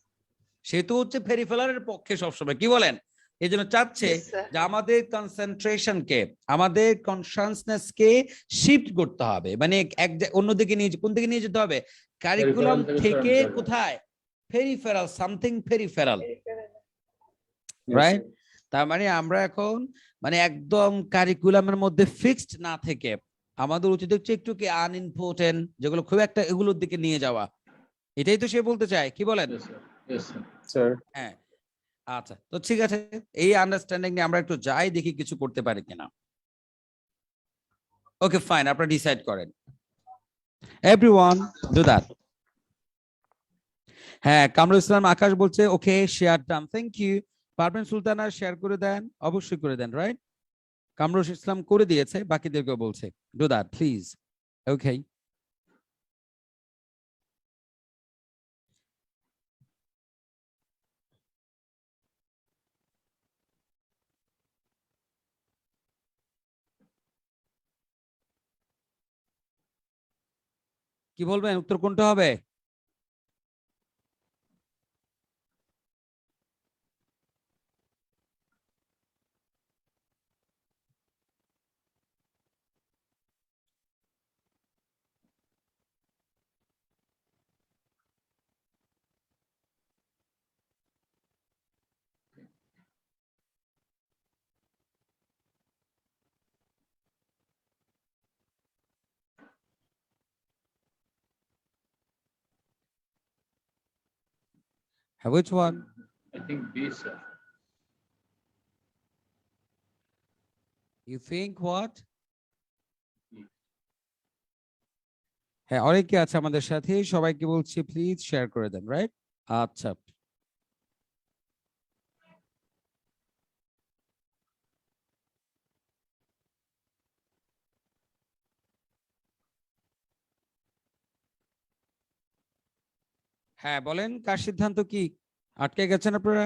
সে তো হচ্ছে পেরিফেরালের পক্ষে সবসময়, কি বলেন? এই জন্য চাচ্ছে Yes, sir. যে আমাদের কনসেন্ট্রেশনকে, আমাদের কনসাসনেসকে শিফট করতে হবে, মানে অন্যদিকে নিয়ে, কোন দিকে নিয়ে যেতে হবে, কারিকুলাম Peripheral থেকে থেকে কোথায়, peripheral, something peripheral, Yes, right? sir. তার মানে আমরা এখন মানে একদম কারিকুলামের মধ্যে ফিক্সড না থেকে আমাদের উচিত হচ্ছে একটু কি আনইম্পর্টেন্ট যেগুলো খুব একটা, এগুলোর দিকে নিয়ে যাওয়া। এটাই তো সে বলতে চায়, কি বলেন? yes, sir. Yes, sir. Sir. হ্যাঁ, আচ্ছা, তো ঠিক আছে, এই আন্ডারস্ট্যান্ডিং নিয়ে আমরা একটু যাই, দেখি কিছু করতে পারি কিনা। ওকে ফাইন, আপনারা ডিসাইড করেন, এভরিওয়ান ডু দ্যাট। হ্যাঁ, কামরুল ইসলাম আকাশ বলছে ওকে, শেয়ার ডান, থ্যাংক ইউ। পারবেন সুলতানা শেয়ার করে দেন, অবশ্যই করে দেন, রাইট? কামরুল ইসলাম করে দিয়েছে, বাকিদেরকেও বলছে ডু দ্যাট প্লিজ। ওকে, কি বলবেন, উত্তর কোনটা হবে? Which one? I think B, sir. You think what? B. হ্যাঁ, অনেকে আছে আমাদের সাথে, সবাইকে বলছি প্লিজ শেয়ার করে দেন, রাইট? আচ্ছা, হ্যাঁ বলেন, কার সিদ্ধান্ত কি? আটকে গেছেন আপনারা?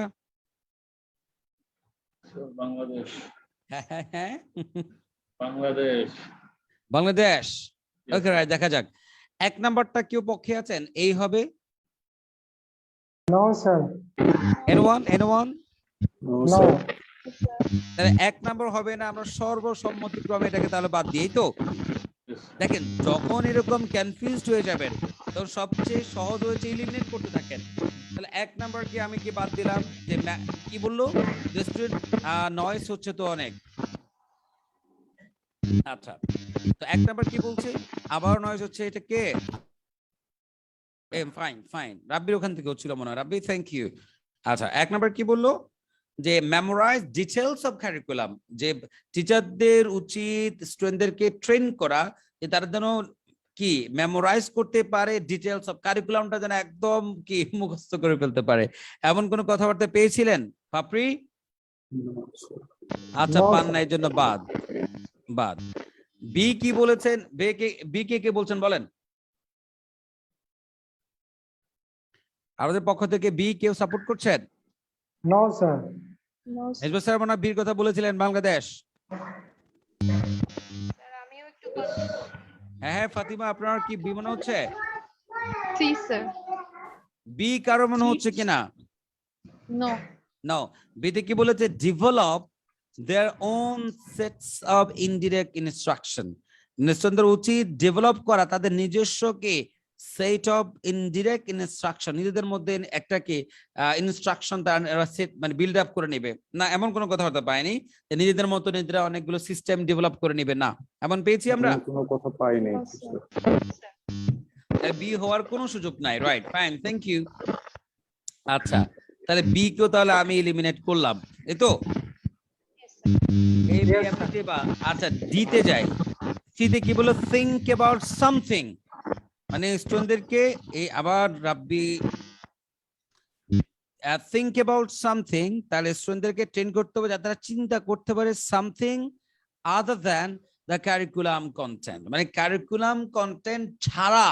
Sir, Bangladesh. হ্যাঁ হ্যাঁ হ্যাঁ, Bangladesh. বাংলাদেশ। Yes, ওকে, রাইট, দেখা যাক। এক নাম্বারটা কেউ পক্ষে আছেন, এই হবে No, sir. anyone? No, No. sir. তাহলে 1 নাম্বার হবে না, আমরা সর্বসম্মতিক্রমে এটাকে তাহলে বাদ দিই তো। Yes. দেখেন যখন এরকম কনফিউজড হয়ে যাবেন তখন সবচেয়ে সহজ হচ্ছে এলিমিনেট করতে থাকেন। তাহলে 1 নাম্বার কি আমি কি বাদ দিলাম, যে কি বললো রেস্টুরেন্ট নয়েজ হচ্ছে তো অনেক। আচ্ছা, তো 1 নাম্বার কি বলছে, আবার নয়েজ হচ্ছে, এটা কে? ফাইন ফাইন, রাব্বির ওখান থেকে হচ্ছিল মনে হয়। রাব্বি থ্যাংক ইউ। আচ্ছা, 1 নাম্বার কি বললো, যে মেমোরাইজ ডিটেলস অফ কারিকুলাম, যে টিচারদের উচিত স্টুডেন্টদেরকে ট্রেন করা যে তারা যেন কি মেমোরাইজ করতে পারে ডিটেলস অফ কারিকুলামটা, যেন একদম কি মুখস্থ করে ফেলতে পারে। এমন কোন কথাবার্তা পেয়েছিলেন পাপড়ি? আচ্ছা, No, পান sir. নাই জন্য বাদ বাদ। বি কি বলেছেন, বি কে বলছেন বলেন? আমাদের পক্ষ থেকে বি কেউ সাপোর্ট করছেন? No, sir. No, sir. এসব স্যার মনে হয় বীর কথা বলেছিলেন বাংলাদেশ। আমিও একটু confused। হ্যাঁ হ্যাঁ, ফাতিমা আপনার কি বি মনে হচ্ছে? C sir. বি কারো মনে হচ্ছে কিনা? নো। নো, বিতে কি বলেছে, develop their own sets of indirect instruction. স্টুডেন্টদের উচিত ডেভেলপ করা তাদের নিজস্ব কি সেট অফ ইনডিরেক্ট ইনস্ট্রাকশন, নিজেদের মধ্যে একটা কি ইনস্ট্রাকশন তারা সেট মানে বিল্ড আপ করে নেবে না, এমন কোনো কথাবার্তা পাইনি যে নিজেদের মতো নিজেরা অনেকগুলো সিস্টেম ডেভেলপ করে নেবে, না এমন পেয়েছি আমরা? কোনো কথা পাইনি। No, sir. বি হওয়ার কোনো সুযোগ নাই, রাইট, ফাইন, থ্যাংক ইউ। আচ্ছা, তাহলে বি কেও তাহলে আমি এলিমিনেট করলাম, এই তো। এই বি আমি দেবা। আচ্ছা, ডি তে যাই। সি তে কি বলো, থিংক অ্যাবাউট সামথিং, মানে স্টুডেন্টদেরকে এই আবার রাব্বি থিংক অ্যাবাউট সামথিং, তাহলে স্টুডেন্টদেরকে ট্রেন করতে হবে যাতে তারা চিন্তা করতে পারে something other than the curriculum content, মানে কারিকুলাম কন্টেন্ট ছাড়া,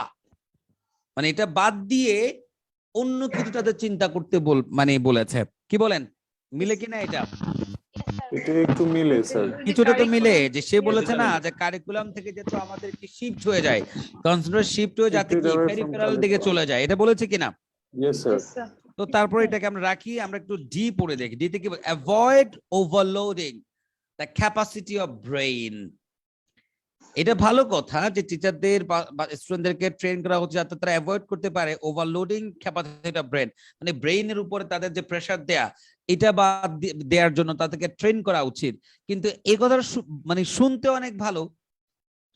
মানে এটা বাদ দিয়ে অন্য কিছু তাদের চিন্তা করতে মানে বলেছে। কি বলেন, মিলে কিনা এটা? এটা একটু মিলে স্যার। কিছুটা তো মিলে, যে সে বলেছে না যে কারিকুলাম থেকে যেহেতু আমাদের কি শিফট হয়ে যায়, কনসেন্ট্রেট শিফট হয়ে যাতে কি পেরিফেরাল দিকে চলে যায়, এটা বলেছে কিনা? Yes sir. Yes, sir. তো তারপরে এটাকে আমরা রাখি, আমরা একটু ডি পড়ে দেখি। ডি তে কি, avoid overloading the capacity of brain. এটা ভালো কথা যে টিচারদের বা স্টুডেন্টদেরকে ট্রেন করা হচ্ছে যাতে তারা অ্যাভয়েড করতে পারে ওভারলোডিং ক্যাপাসিটি অফ ব্রেন, মানে ব্রেইনের উপরে তাদের যে প্রেসার দেয়া, এটা বাদ দেওয়ার জন্য তাদেরকে ট্রেন করা উচিত। কিন্তু এই কথা মানে শুনতে অনেক ভালো,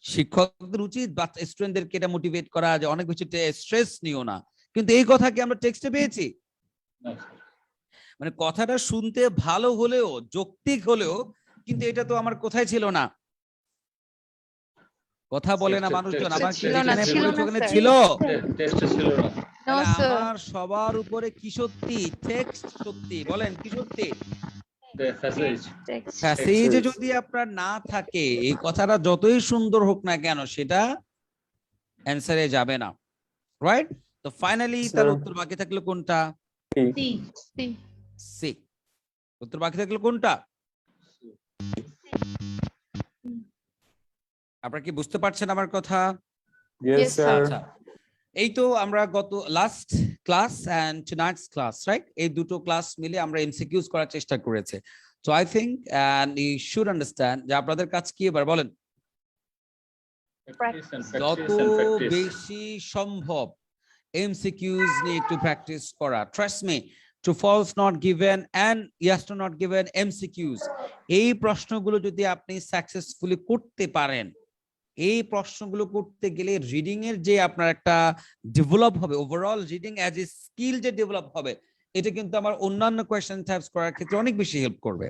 শিক্ষকদের উচিত বা স্টুডেন্টদেরকে এটা মোটিভেট করা যে অনেক বেশি স্ট্রেস নিও না, কিন্তু এই কথা কি আমরা টেক্সটে পেয়েছি? No, sir. মানে কথাটা শুনতে ভালো হলেও, যৌক্তিক হলেও, কিন্তু এটা তো আমার কোথায় ছিল না। কথা বলে না মানুষজন, আমার কি ছিল না, এখানে ছিল না, পরিচয় স্যার। ছিল? টেস্টে ছিল না। No, তাহলে sir. আমার সবার উপরে কি সত্যি, টেক্সট সত্যি, বলেন কি সত্যি? The passage. Text. প্যাসেজে যদি আপনার না থাকে, এই কথাটা যতই সুন্দর হোক না কেন, সেটা অ্যানসারে যাবে না, রাইট? তো ফাইনালি তার Sir. উত্তর বাকি থাকলো কোনটা? C. C. সি। উত্তর বাকি থাকলো কোনটা? আপনারা কি বুঝতে পারছেন আমার কথা? Yes Yes, sir. আচ্ছা, এই তো আমরা গত last class and tonight's class, right, এই দুটো ক্লাস মিলে আমরা এমসিকিউজ করার চেষ্টা করেছে। So I think and you should understand যে আপনাদের কাজ কি এবার বলেন, Practice and যত practice and practice. বেশি সম্ভব এমসিকিউজ নিয়ে একটু প্র্যাকটিস করা। Trust me, true false not given and yes to not given MCQs, এই প্রশ্নগুলো যদি আপনি সাকসেসফুলি করতে পারেন, এই প্রশ্নগুলো করতে গেলে রিডিং এর যে আপনার একটা ডেভেলপ হবে, overall reading as a skill যে ডেভেলপ হবে, এটা কিন্তু আমার অন্যান্য কোয়েশ্চেন টাইপস করার ক্ষেত্রে অনেক বেশি হেল্প করবে।